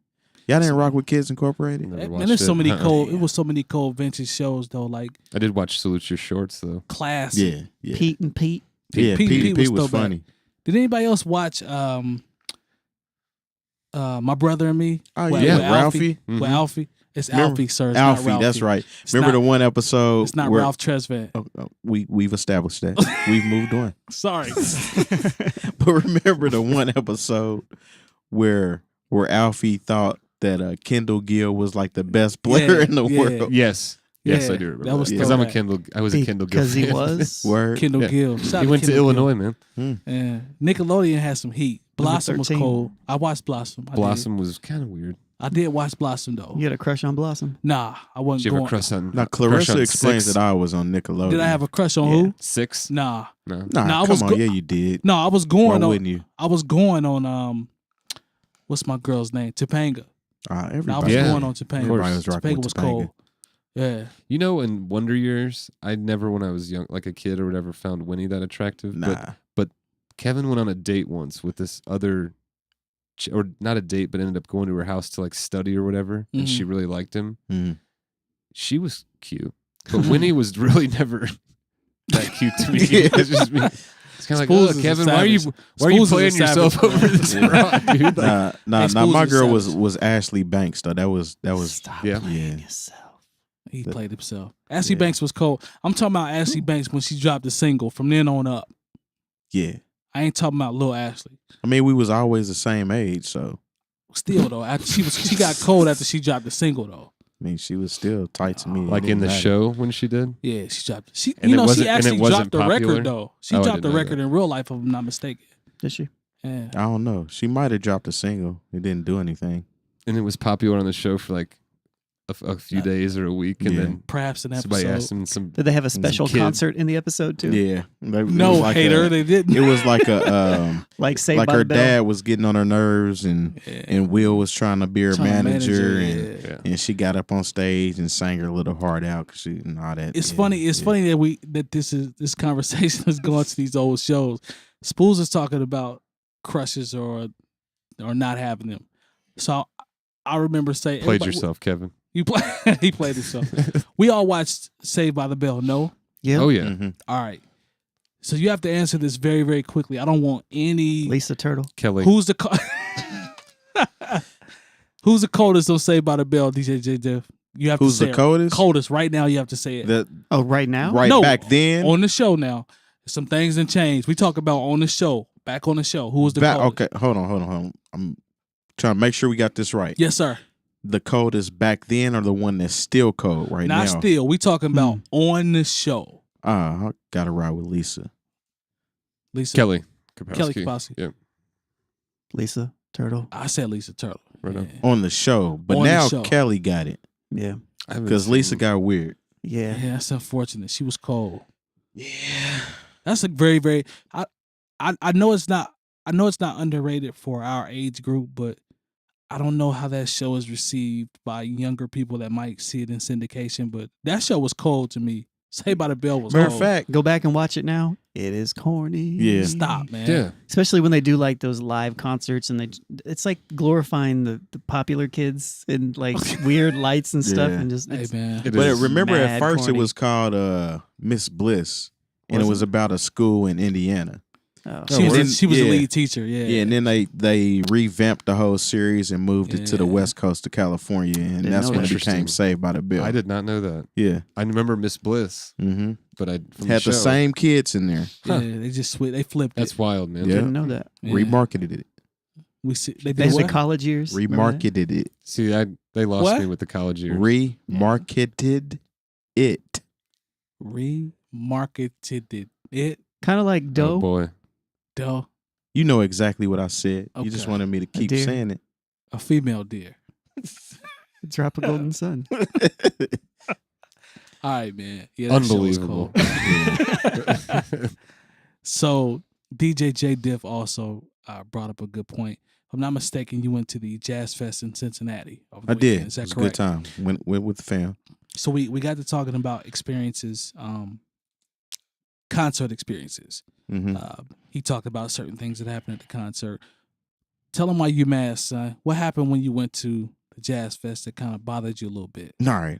Y'all didn't rock with Kids Incorporated? Never Man, watched there's so it. many Uh-uh. cool. It was so many cool vintage shows though, like I did watch Salute Your Shorts though. classic. Yeah, yeah. Pete and Pete. Yeah, Pete Pete was was throwback. funny. Did anybody else watch My Brother and Me? Oh, With- yeah, with Ralphie. With Mhm. Alfie. It's Remember- Alfie, sir. It's Alfie, not Ralphie. that's right. It's Remember not- the one episode? It's not where, Ralph Tresvant. We've established that. We've moved on. Sorry. But remember the one episode where Alfie thought that Kendall Gill was like the best player Yeah, in the yeah. world. Yes. Yes, Yeah, I do remember that was because I'm a throwback. I was a Kendall Gill Because he fan. was. Word. Kendall Yeah. Gill. Shout out He went to Kendall Illinois, man. Yeah. Nickelodeon had some heat. Blossom was 13. cool. I watched Blossom. Blossom was kind of weird. I did watch Blossom though. You had a crush on Blossom? Nah, I wasn't Did you ever going. crush on? Now crush Clarissa on explains Six? that I was on Nickelodeon. Did I have a crush on Yeah. who? Six? Nah. No. Nah, Nah, I come was on. go- Yeah, you did. No, I was Why going on. wouldn't you? I was going on what's my girl's name? Topanga. I Everybody. was Yeah. going on Topanga. Everybody was rocking Topanga with was Topanga. cold. Yeah. You know, in Wonder Years, I never, when I was young, like a kid or whatever, found Winnie that attractive. Nah. But Kevin went on a date once with this other, or not a date, but ended up going to her house to like study or whatever, and she really liked him. Mhm. She was cute, but Winnie was really never that cute to me. Yeah. It's just me. It's kind of Spoolz like, is oh, a Kevin, why are you savage. playing Spoolz is a yourself savage, over man. this rock, dude? Like, Nah, Spoolz my is girl savage. was Ashley Banks though. That was Stop Yeah. playing Yeah. yourself. He played himself. Ashley Yeah. Banks was cold. I'm talking about Ashley Banks when she dropped the single. From then on up, yeah. I ain't talking about Lil Ashley. I mean, we was always the same age, so Still though, after she got cold after she dropped the single though. I mean, she was still tight to me. It like in didn't the matter. show when she did. Yeah, she dropped. She, And you it know, she wasn't- and it actually wasn't dropped the popular? record though. She Oh, I dropped didn't the know record that. in real life, if I'm not mistaken. Did she? Yeah. I don't know. She might have dropped a single. It didn't do anything. And it was popular on the show for like a few days or a week, and Yeah. then Perhaps an somebody episode. asked him some. Did they have a special kid. concert in the episode too? Yeah. It No, was like hater, they didn't. It was like a Like Saved like by her the Bell? dad was getting on her nerves, and Will was trying to be her Trying to manager, manage and it, yeah. Yeah. and she got up on stage and sang her little heart out because she and all that. It's Yeah, funny. It's yeah. funny that this conversation is going to these old shows. Spoolz is talking about crushes or not having them. So I remember saying, Played everybody- yourself, Kevin. You play. He played himself. We all watched Saved by the Bell. No. Yeah. Oh yeah, Mhm. All right. So you have to answer this very, very quickly. I don't want any. Lisa Turtle. Kelly. Who's the Who's the coldest on Saved by the Bell, DJ Jay Diff? You have Who's to say the it. coldest? Coldest right now. You have to say it The Oh, right now? right No, back then. on the show now. Some things done changed. We talk about on the show. Back on the show. Who was the coldest? Okay, hold on. I'm trying to make sure we got this right. Yes, sir. The coldest back then, or the one that's still cold right Not now? still. We talking about on the show. I gotta ride with Lisa. Lisa. Kelly. Kelly Kapowski. Kapowski. Yeah. Lisa Turtle. I said Lisa Turtle. Right on. On the show, but On the now show. Kelly got it Yeah. I haven't because seen- Lisa got weird. Yeah. Yeah, that's unfortunate. She was cold. Yeah. That's a very, very. I know it's not. I know it's not underrated for our age group, but I don't know how that show is received by younger people that might see it in syndication. But that show was cold to me. Saved by the Bell was Matter of cold. fact, Go back and watch it now. It is corny. Yeah. Stop, man. Yeah. Especially when they do like those live concerts and it's like glorifying the popular kids and like weird lights and stuff Yeah. and just Hey, man. It but is. remember at mad first corny. it was called Miss Bliss, and Was it was about a school in Indiana. oh. She was, word? she was Yeah. the lead teacher. Yeah. Yeah, and then they revamped the whole series and moved it to the Yeah. west coast of California, and Didn't that's know when that. it became Interesting. Saved by the Bell. I did not know that. Yeah. I remember Miss Bliss, Mm-hmm. but I from Had the, the show. same kids in there. Yeah, they just they flipped That's it. wild, man. Yeah. Didn't know that. Yeah. Remarketed it. We see they There's did the what? college years. Remember that? Remarketed it. See, they lost What? me with the college year. Remarketed it. Remarketed it. Kind of like Oh dough. boy. Duh. You know exactly what I said. You just Okay. wanted me to keep deer. saying it. A female deer. Drop a golden sun. All right, man. Yeah, that show was Unbelievable. cool. So DJ Jay Diff also brought up a good point. If I'm not mistaken, you went to the Jazz Fest in Cincinnati over the I weekend. did. Is It that was a correct? good time. Went with the fam. So we got to talking about experiences, concert experiences. Hmm. He talked about certain things that happened at the concert. Tell him why you mad, son. What happened when you went to the Jazz Fest that kind of bothered you a little bit? All right.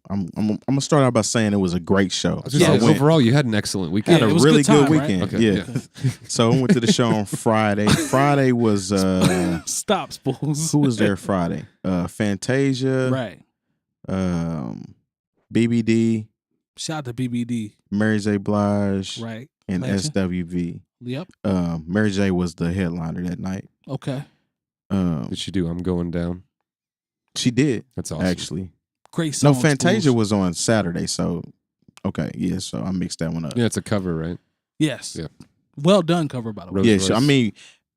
I'm gonna start out by saying it was a great show. I was gonna Yeah, say, I went, overall, you had an excellent had weekend. Yeah, a it was a really good good time, right? weekend. Okay, Yeah. So I went to the show on Friday. Friday was Stop, Spoolz. who was there Friday? Fantasia, Right. BBD, Shout out to BBD. Mary J. Blige, Right. and Legend. SWV. Yep. Mary J. was the headliner that night. Okay. Did she do I'm Going Down? She did That's awesome. actually. Great song. No, Fantasia Spoolz. was on Saturday. So okay, yeah. So I mixed that one up. Yeah, it's a cover, right? Yes. Yeah. Well done cover, by the way. Rose Yeah, Royce. I mean,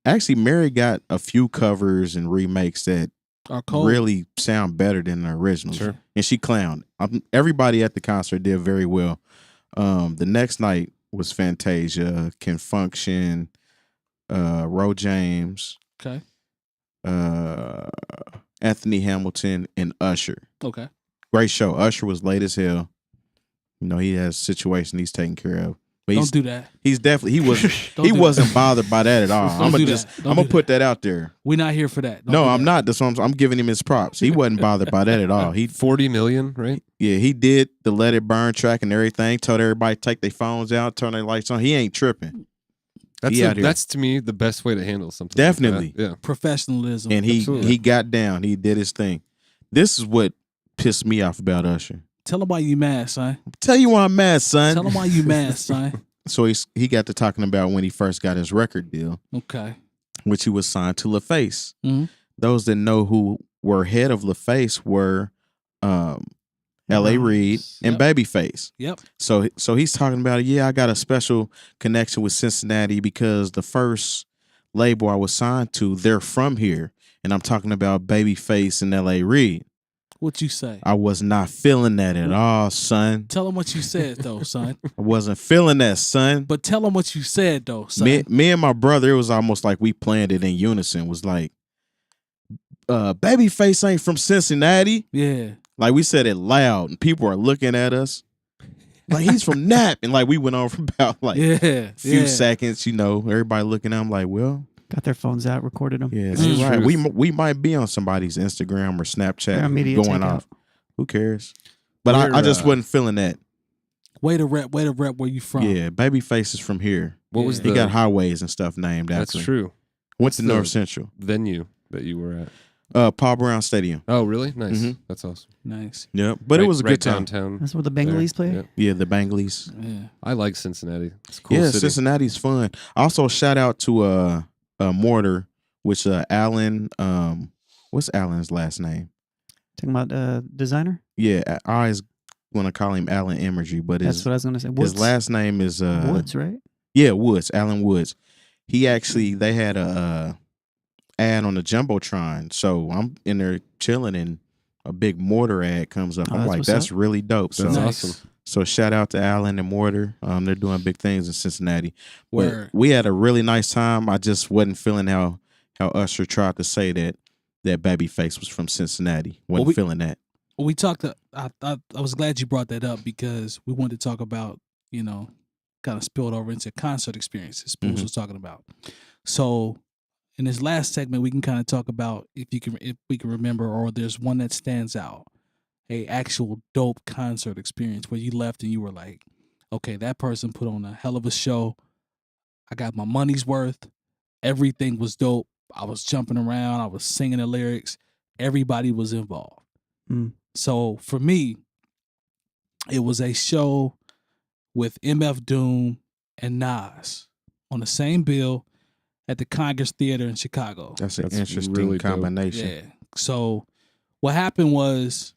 actually, Mary got a few covers and remakes that Our cold. really sound better than the originals. Sure. And she clowned. Everybody at the concert did very well. The next night was Fantasia, Can Function, Ro James, Okay. Anthony Hamilton, and Usher. Okay. Great show. Usher was late as hell. You know, he has a situation he's taking care of. But Don't do that. he's definitely Don't he do wasn't that. bothered by that at all. Don't I'm do gonna that. just Don't I'm gonna do put that out there. We're not here for that. Don't No, do I'm that. not. That's what I'm giving him his props. He wasn't bothered by that at all. He 40 million, right? he did the Let It Burn track and everything. Told everybody to take their phones out, turn their lights on. He ain't tripping. That's He out here. that's to me the best way to handle something. Definitely. Like that. Yeah. Professionalism. And he Absolutely. got down. He did his thing. This is what pissed me off about Usher. Tell him why you mad, son. Tell you why I'm mad, son. Tell him why you mad, son. So he got to talking about when he first got his record deal, Okay. which he was signed to LaFace. Mhm. Those that know who were head of LaFace were L.A. Reid and Yep. Babyface. Yep. So he's talking about, yeah, I got a special connection with Cincinnati because the first label I was signed to, they're from here. And I'm talking about Babyface and L.A. Reid. What you say? I was not feeling that at all, son. Tell him what you said, though, son. I wasn't feeling that, son. But tell him what you said, though, son. Me and my brother, it was almost like we planned it in unison. It was like, Babyface ain't from Cincinnati. Yeah. Like we said it loud, and people are looking at us. Like he's from Nap, and like we went on for about like Yeah. a few yeah. seconds. You know, everybody looking at him like, well, Got their phones out, recorded them. yeah, Mm. that's right. Truth. We might be on somebody's Instagram or They're on Snapchat media going takeout. off. Who cares? But We're, I just wasn't feeling that. Way to rep where you from. Yeah, Babyface is from here. What was Yeah. the? He got highways and stuff named That's after him. true. Went to the- North Central. Venue that you were at. Paul Brown Stadium. Oh, really? Nice. Mhm. That's awesome. Nice. Yep. But it Right- was a right good time. downtown. That's where the there. Bengalis play. Yeah. Yeah, the Bangleys. Yeah. I like Cincinnati. It's a cool Yeah, city. Cincinnati's fun. Also, shout out to Mortar, which Alan. What's Alan's last name? Talking about designer. Yeah, I always want to call him Alan Emergy, but That's his what I was gonna say. his last name is Woods, right? Yeah, Woods. Alan Woods. He actually they had a ad on the jumbotron, so I'm in there chilling, and a big Mortar ad comes up. Oh, I'm that's like, what's that's up. really dope. So That's Nice. awesome. So shout out to Alan and Mortar. They're doing big things in Cincinnati. But Word. we had a really nice time. I just wasn't feeling how Usher tried to say that Babyface was from Cincinnati. Wasn't we- feeling that. We talked. I was glad you brought that up because we wanted to talk about, kind of spilled over into concert experiences. Spoolz Mhm. was talking about. So, in this last segment, we can kind of talk about if we can remember, or there's one that stands out, a actual dope concert experience where you left and you were like, okay, that person put on a hell of a show. I got my money's worth. Everything was dope. I was jumping around. I was singing the lyrics. Everybody was involved. Mm. So for me, it was a show with MF Doom and Nas on the same bill at the Congress Theater in Chicago. That's an That's interesting really dope. combination. Yeah. So what happened was,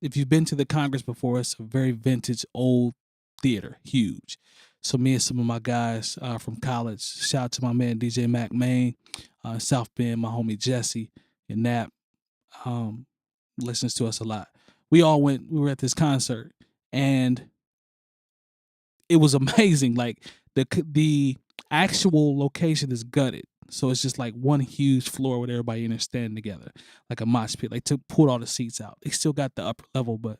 if you've been to the Congress before, it's a very vintage, old theater, huge. So me and some of my guys from college, shout out to my man DJ Mac Main, South Bend, my homie Jesse and Nap, listens to us a lot. We were at this concert, and it was amazing. Like the actual location is gutted. So it's just like one huge floor with everybody in there standing together, like a mosh pit. Like pulled all the seats out. They still got the upper level, but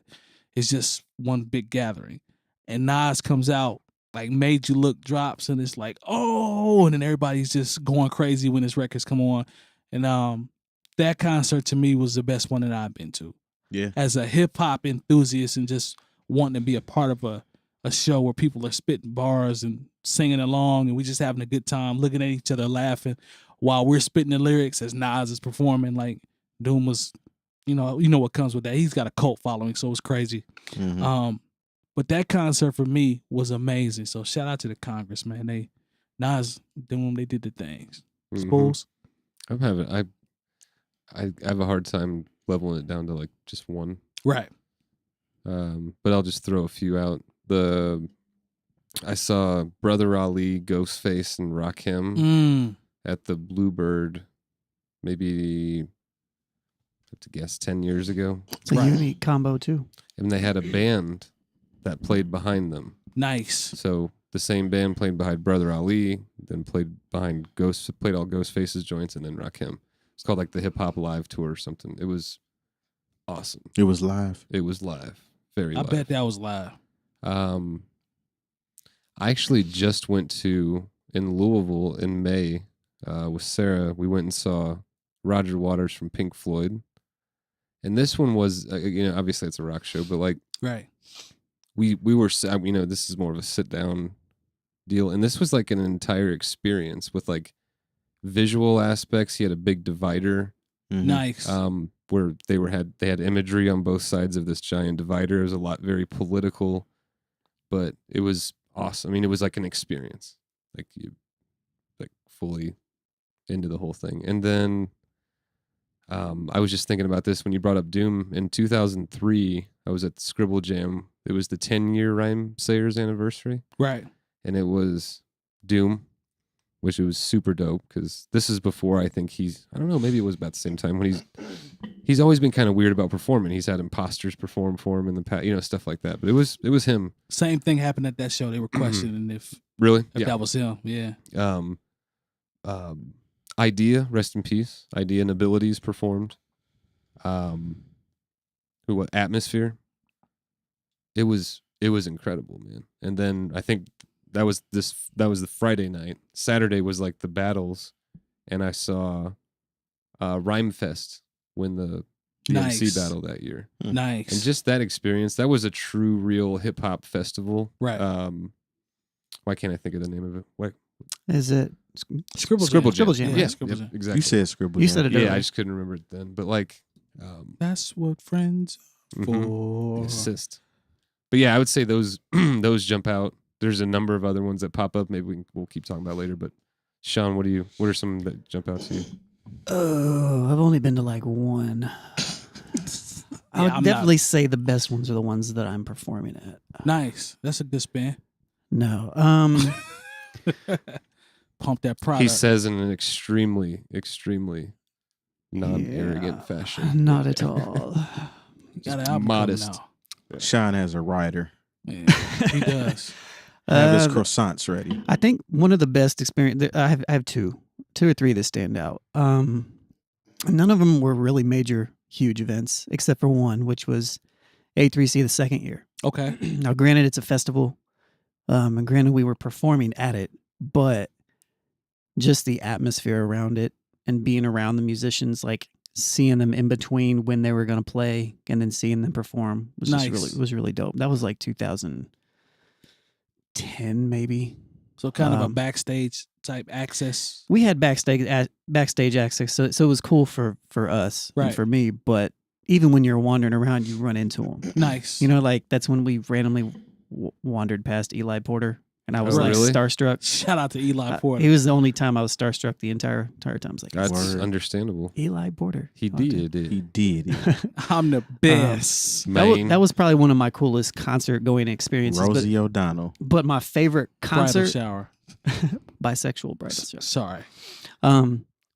it's just one big gathering. And Nas comes out, like Made You Look drops, and it's like, oh, and then everybody's just going crazy when his records come on. And that concert to me was the best one that I've been to. Yeah. As a hip hop enthusiast and just wanting to be a part of a show where people are spitting bars and singing along, and we just having a good time, looking at each other, laughing while we're spitting the lyrics as Nas is performing. Like Doom was, you know what comes with that. He's got a cult following, so it's crazy. Mhm. But that concert for me was amazing. So shout out to the Congress, man. Nas, Doom, they did the things. Mhm. Spoolz. I have a hard time leveling it down to like just one. Right. But I'll just throw a few out. I saw Brother Ali, Ghostface, and Rakim at the Bluebird, maybe I have to guess 10 years ago. It's a unique combo too. And they had a band that played behind them. Nice. So the same band played behind Brother Ali, then played all Ghostface's joints, and then Rakim. It's called like the Hip Hop Live Tour or something. It was awesome. It was live. It was live. Very I live. bet that was live. I actually just went to, in Louisville in May, with Sarah. We went and saw Roger Waters from Pink Floyd. And this one was, obviously it's a rock show, but like, Right. we were, this is more of a sit down deal. And this was like an entire experience with like visual aspects. He had a big divider. Mhm. Nice. Where they had imagery on both sides of this giant divider. It was a lot very political, but it was awesome. I mean, it was like an experience, like you, like fully into the whole thing. And then, I was just thinking about this when you brought up Doom. In 2003, I was at the Scribble Jam. It was the 10-year Rhyme Sayers anniversary, Right. and it was Doom, which it was super dope because this is before I think I don't know, maybe it was about the same time when he's always been kind of weird about performing. He's had imposters perform for him in the past, stuff like that. But it was him. Same thing happened at that show. They were questioning if Really? that was him. Yeah. Idea, rest in peace. Idea and Abilities performed. Atmosphere. It was incredible, man. And then I think that was the Friday night. Saturday was like the battles, and I saw Rhyme Fest win the Nice. MC battle that year. Nice. And just that experience, that was a true, real hip hop festival. Right. Why can't I think of the name of it? What? Is it Scribble Jam. Yeah, Yeah, Scribble Jam. exactly. You said Scribble. You Jam. said it Yeah, earlier. I just couldn't remember it then. But like, That's what friends are for. assist. But yeah, I would say those jump out. There's a number of other ones that pop up. Maybe we'll keep talking about later. But Sean, what are some that jump out to you? Oh, I've only been to like one. I would I'm definitely say the best ones are the ones that I'm performing at. Nice. That's a good span. No. Pump that product. He says in an extremely, extremely non-arrogant fashion. Not at all. Got an album modest. coming out. Sean has a writer. Yeah, he does. Have his croissants ready. I think one of the best experience. I have two or three that stand out. None of them were really major, huge events, except for one, which was A3C the second year. Okay. Now, granted, it's a festival, and granted, we were performing at it, but just the atmosphere around it and being around the musicians, like seeing them in between when they were going to play and then seeing them perform was Nice. really dope. That was like 2010, maybe. So kind of a backstage type access. We had backstage access, so it was cool for us Right. and for me. But even when you're wandering around, you run into them. Nice. You know, like that's when we randomly wandered past Eli Porter and I was Oh, like really? starstruck. Shout out to Eli Porter. He was the only time I was starstruck the entire time. I was like, That's Word. understandable. Eli Porter. He Oh, dude. did He it. did. Yeah. I'm the best. That was probably one of my coolest concert going experiences. Rosie O'Donnell. But my favorite Bridal concert, shower. bisexual bridal shower, Sorry.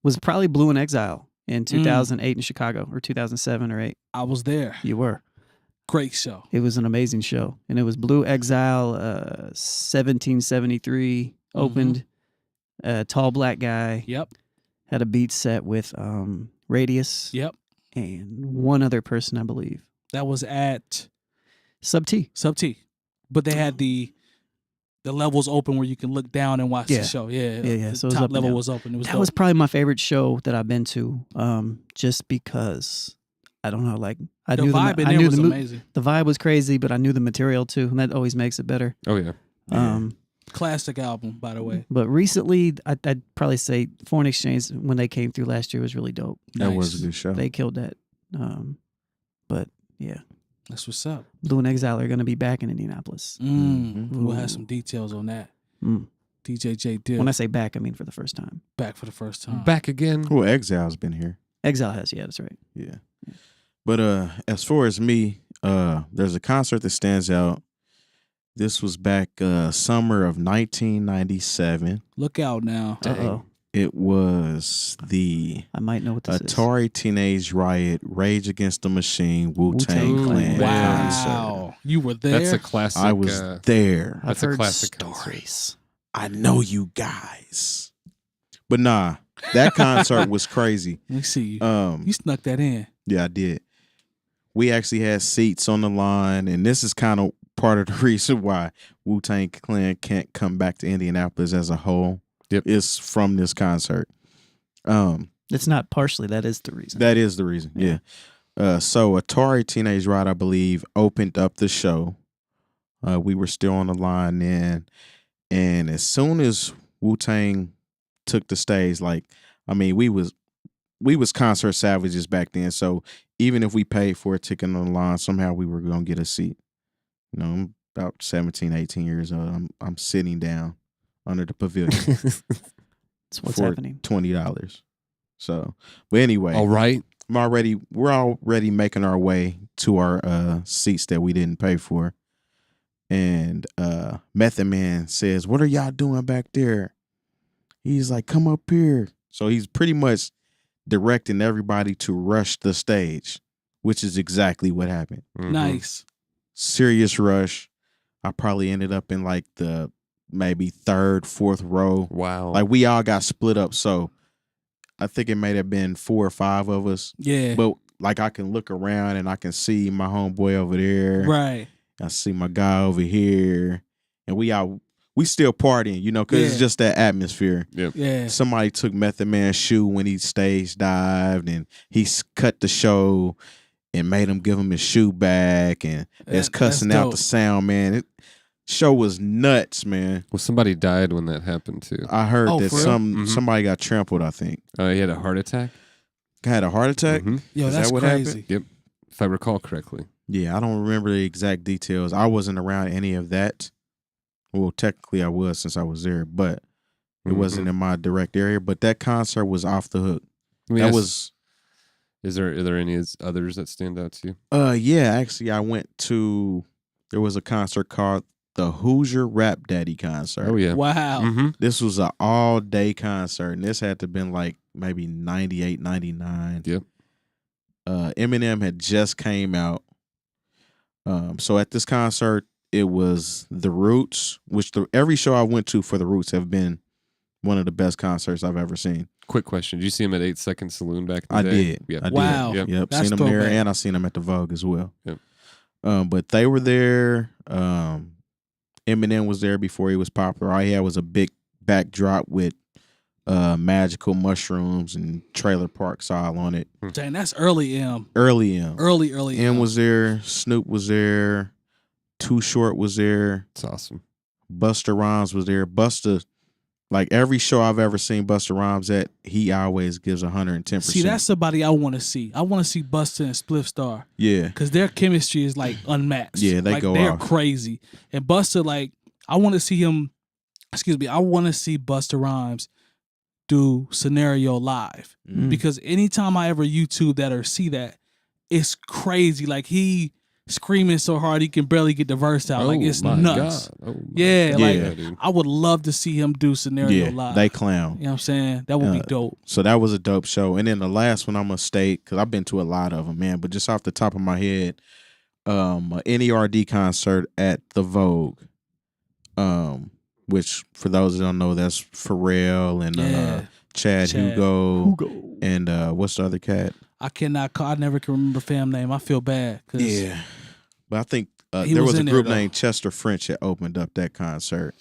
was probably Blue in Exile in 2008 in Chicago, or 2007 or 8. I was there. You were. Great show. It was an amazing show, and it was Blue Exile, 1773 opened. Tall black guy Yep. had a beat set with Radius Yep. and one other person, I believe. That was at Sub T. Sub T. But they had the levels open where you can look down and watch Yeah. the show. Yeah. Yeah. The So it was top up and level down. was open. It was That dope. was probably my favorite show that I've been to, just because I don't know, like I the knew vibe in I there knew was the amazing. the vibe was crazy, but I knew the material too, and that always makes it better. Oh yeah. Classic album, by the way. But recently, I'd probably say Foreign Exchange, when they came through last year, was really dope. That Nice. was a good show. They killed that. But yeah, That's what's up. Blue and Exile are going to be back in Indianapolis. We'll have Ooh. some details on that. Mm. DJ Jay Diff When I say back, I mean for the first time. back for the first time. Back again. Well, Exile's been here. Exile has, yeah, that's right. Yeah. But as far as me, there's a concert that stands out. This was back summer of 1997. Look out now. Uh-oh. It was the I might know what this is. Atari Teenage Riot Rage Against the Machine Wu-Tang Wu-Tang Clan Clan. concert. Wow. You were there? That's a classic. I was there. That's I've a heard classic concert. stories. I know you guys. But nah, that concert was crazy. Let me see you. You snuck that in. Yeah, I did. We actually had seats on the line, and this is kind of part of the reason why Wu-Tang Clan can't come back to Indianapolis as a whole. Yep. Is from this concert. It's not partially, that is the reason. That is the reason. Yeah. So Atari Teenage Riot, I believe, opened up the show. We were still on the line then, and as soon as Wu-Tang took the stage, like, I mean, we was concert savages back then. So even if we paid for a ticket on the line, somehow we were gonna get a seat. You know, I'm about 17, 18 years old. I'm sitting down under the pavilion That's what's for happening. $20. So, but anyway, All right. we're already making our way to our seats that we didn't pay for. And Method Man says, "What are y'all doing back there?" He's like, "Come up here." So he's pretty much directing everybody to rush the stage, which is exactly what happened. Mhm. Nice. Serious rush. I probably ended up in like the maybe third, fourth row. Wow. Like we all got split up. So I think it may have been 4 or 5 of us. Yeah. But like I can look around and I can see my homeboy over there. Right. I see my guy over here. And we still partying, you know, because it's Yeah. just that atmosphere. Yeah. Somebody took Method Man's shoe when he stage dived, and he cut the show and made him give him his shoe back, and that's cussing out dope. the sound, man. Show was nuts, man. Well, somebody died when that happened too. I heard Oh, that for real? somebody got trampled, I think. He had a heart attack. Had a heart attack? Mhm. Yo, Is that's that what crazy. happened? If I recall correctly. Yeah, I don't remember the exact details. I wasn't around any of that. Well, technically I was since I was there, but it wasn't in my direct area. But that concert was off the hook. Let me That ask, was Are there any others that stand out to you? yeah, actually I went to, there was a concert called the Hoosier Rap Daddy concert. Oh yeah. Wow. Mm-hmm. This was an all-day concert, and this had to have been like maybe 98, 99. Yep. Eminem had just came out. So at this concert, it was The Roots, which every show I went to for The Roots have been one of the best concerts I've ever seen. Quick question: did you see him at 8 Second Saloon back in the I day? did. Yeah. I did. Wow. Yep. Yep. That's Seen them there, throwback. and I seen them at the Vogue as well. Yep. But they were there. Eminem was there before he was popular. All he had was a big backdrop with magical mushrooms and Trailer Park Style on it. Dang, that's early M. Early M. Early M was there. Snoop was there. Too Short was there. It's awesome. Busta Rhymes was there. Busta, like every show I've ever seen Busta Rhymes at, he always gives 110%. See, that's somebody I want to see. I want to see Busta and Spliff Star yeah. because their chemistry is like unmatched. Yeah, they like, go they're off. crazy. And Busta, like, I want to see him excuse me, I want to see Busta Rhymes do Scenario live because anytime I ever YouTube that or see that, it's crazy. Like he screaming so hard he can barely get the verse out. Like it's nuts. God. Oh my Yeah, God. like Dude. I would love to see him do Scenario Yeah, live. they clown. You know what I'm saying? That would be dope. So that was a dope show. And then the last one I'm gonna state, because I've been to a lot of them, man. But just off the top of my head, an NERD concert at the Vogue, which for those that don't know, that's Pharrell and Chad Hugo, and what's the other cat? I never can remember fam name. I feel bad. Yeah, but I think He there was was a in group there, though. named Chester French that opened up that concert.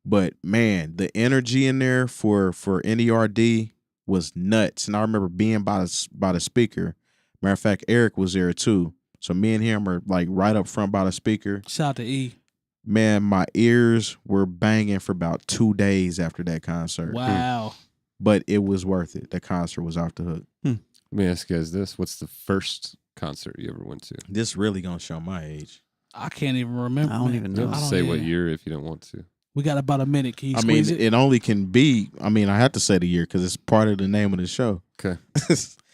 But man, the energy in there for NERD was nuts, and I remember being by the speaker. Matter of fact, Eric was there too. So me and him are like right up front by the speaker. Shout out to E. Man, my ears were banging for about 2 days after that concert. Wow. But it was worth it. The concert was off the hook. Let me ask you guys this: what's the first concert you ever went to? This really gonna show my age. I can't even remember. I don't man. even You know. don't I have to don't say what even- year if you don't want to. We got about a minute. Can you I mean, squeeze it? it only can be. I mean, I have to say the year because it's part of the name of the show. Okay,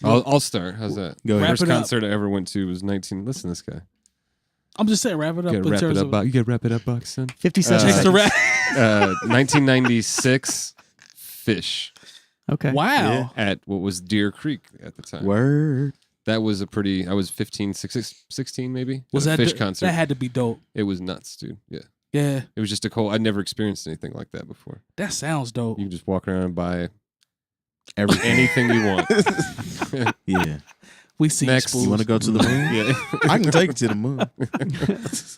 I'll start. How's that? Go ahead. Wrap First it up. concert I ever went to was 19. Listen to this guy. I'm just saying, wrap it up You in gotta wrap terms it of up, you gotta wrap it up, Buxton. 50 seconds. Takes the rap. 1996 Fish Okay. Wow. at what was Deer Creek at the time. Word. That was a pretty. I was 15, 16 maybe. Was At a that Fish concert? That had to be dope. It was nuts, dude. Yeah, Yeah, it was just a cold. I'd never experienced anything like that before. that sounds dope. You can just walk around and buy Everything. anything you want. Yeah. We see Next. You want to go to the moon? Yeah. I can take you to the moon.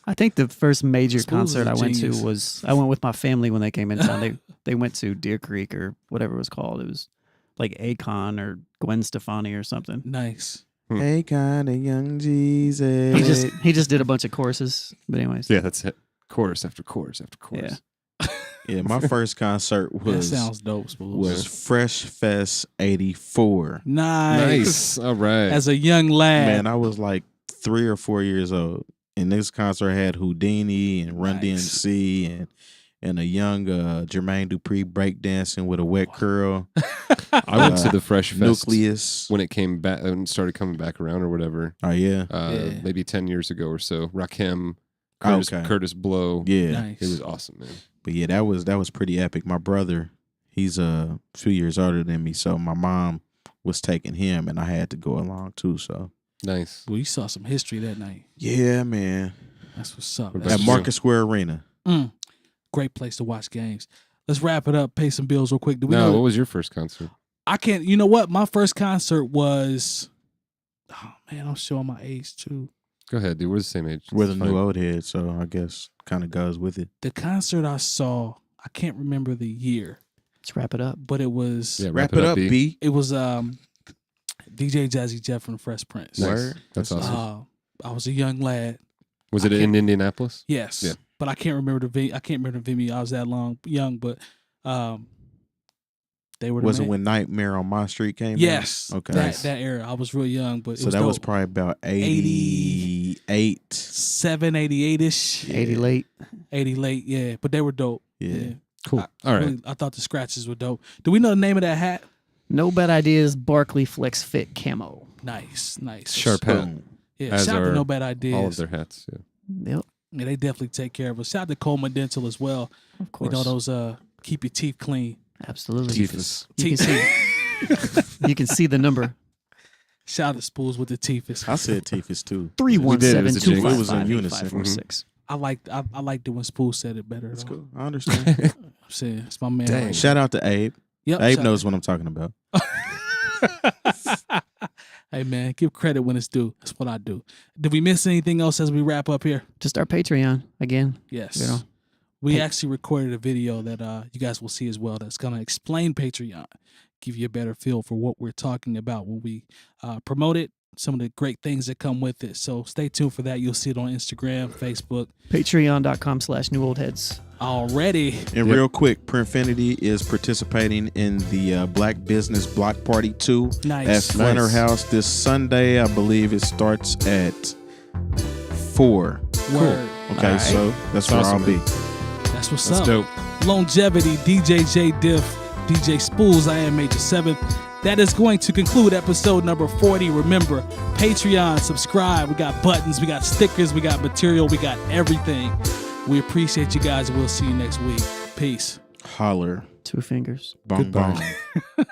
I think the first major Spoolz is concert a I went genius. to was I went with my family when they came in town. They went to Deer Creek or whatever it was called. It was like 𝐀𝐁𝐎𝐿 or Gwen Stefani or something. Nice. Hey, kind of young Jesus. He just did a bunch of choruses. But anyways, Yeah, that's it. Chorus after chorus after chorus. Yeah, my first concert That was sounds dope, Spoolz. was Fresh Fest '84. Nice. All right. As a young lad. Man, I was like 3 or 4 years old, and this concert had Houdini and Run Nice. DMC and a young Jermaine Dupri breakdancing with a wet curl. I went to the Fresh Fest Nucleus. when it came back and started coming back around or whatever. Oh yeah, Yeah. Maybe 10 years ago or so. Rakim, Oh, Curtis Blow. yeah. Nice. It was awesome, man. But yeah, that was pretty epic. My brother, he's a few years older than me, so my mom was taking him, and I had to go along too. So Nice. Well, you saw some history that night. yeah, man, That's what's up. What That's at about Market Square Arena. great place to watch games. Let's wrap it up. Pay some bills real quick. Do we No, know? what was your first concert? I can't. You know what? My first concert was. Oh man, I'm showing my age too. Go ahead, dude. We're the same age. We're the It's new fine. old head, so I guess kind of goes with it. The concert I saw, I can't remember the year, let's wrap it up. but it was Yeah, Wrap it up, B. B. it was DJ Jazzy Jeff from the Fresh Prince. Nice. Word. That's awesome. I was a young lad. Was it in Indianapolis? Yes. Yeah. But I can't remember I can't remember the venue. I was that young, but they were the Was it main- when Nightmare on My Street came out? Yes. Okay. That era. I was real young, but it So was that was dope. probably about 88. 7, 88-ish. 80 late. 80 late, yeah. But they were dope. Yeah. Cool. All right. I thought the scratches were dope. Do we know the name of that hat? No Bad Ideas Barkley Flex Fit Camo. Nice. Sharp hat. Boom. Yeah, As shout out to are No Bad Ideas. All of their hats. Yeah. Yep, Yeah, they definitely take care of us. Shout out to Coleman Dental as well. of We course. know those keep your teeth clean. Absolutely. Teethus. You can see. You can see the number. Shout out to Spoolz with the teeth. I said Tifus too. 317-255-8546. I liked it when Spoolz said it better. That's though. cool. I understand. I'm saying it's my man. Dang. right Shout out to Abe. Yep, Abe shout- knows what I'm talking about. Hey man, give credit when it's due. That's what I do. Did we miss anything else as we wrap up here? Just our Patreon again. Yes. You know. We actually recorded a video that you guys will see as well that's going to explain Patreon, give you a better feel for what we're talking about when we promote it, some of the great things that come with it. So stay tuned for that. You'll see it on Instagram, Facebook. Patreon.com/newoldheads. Already. And real quick, Prinfinity is participating in the Black Business Block Party 2 Nice. at Splinter House this Sunday. I believe it starts at 4. Word. Okay, All right. so that's where Awesome, I'll be. That's what's That's up. dope. Lonegevity, DJ Jay Diff, DJ Spoolz, I am Major 7th. That is going to conclude episode number 40. Remember, Patreon, subscribe. We got buttons, we got stickers, we got material, we got everything. We appreciate you guys. We'll see you next week. Peace. Holler. 2 fingers. Bong Goodbye. bong.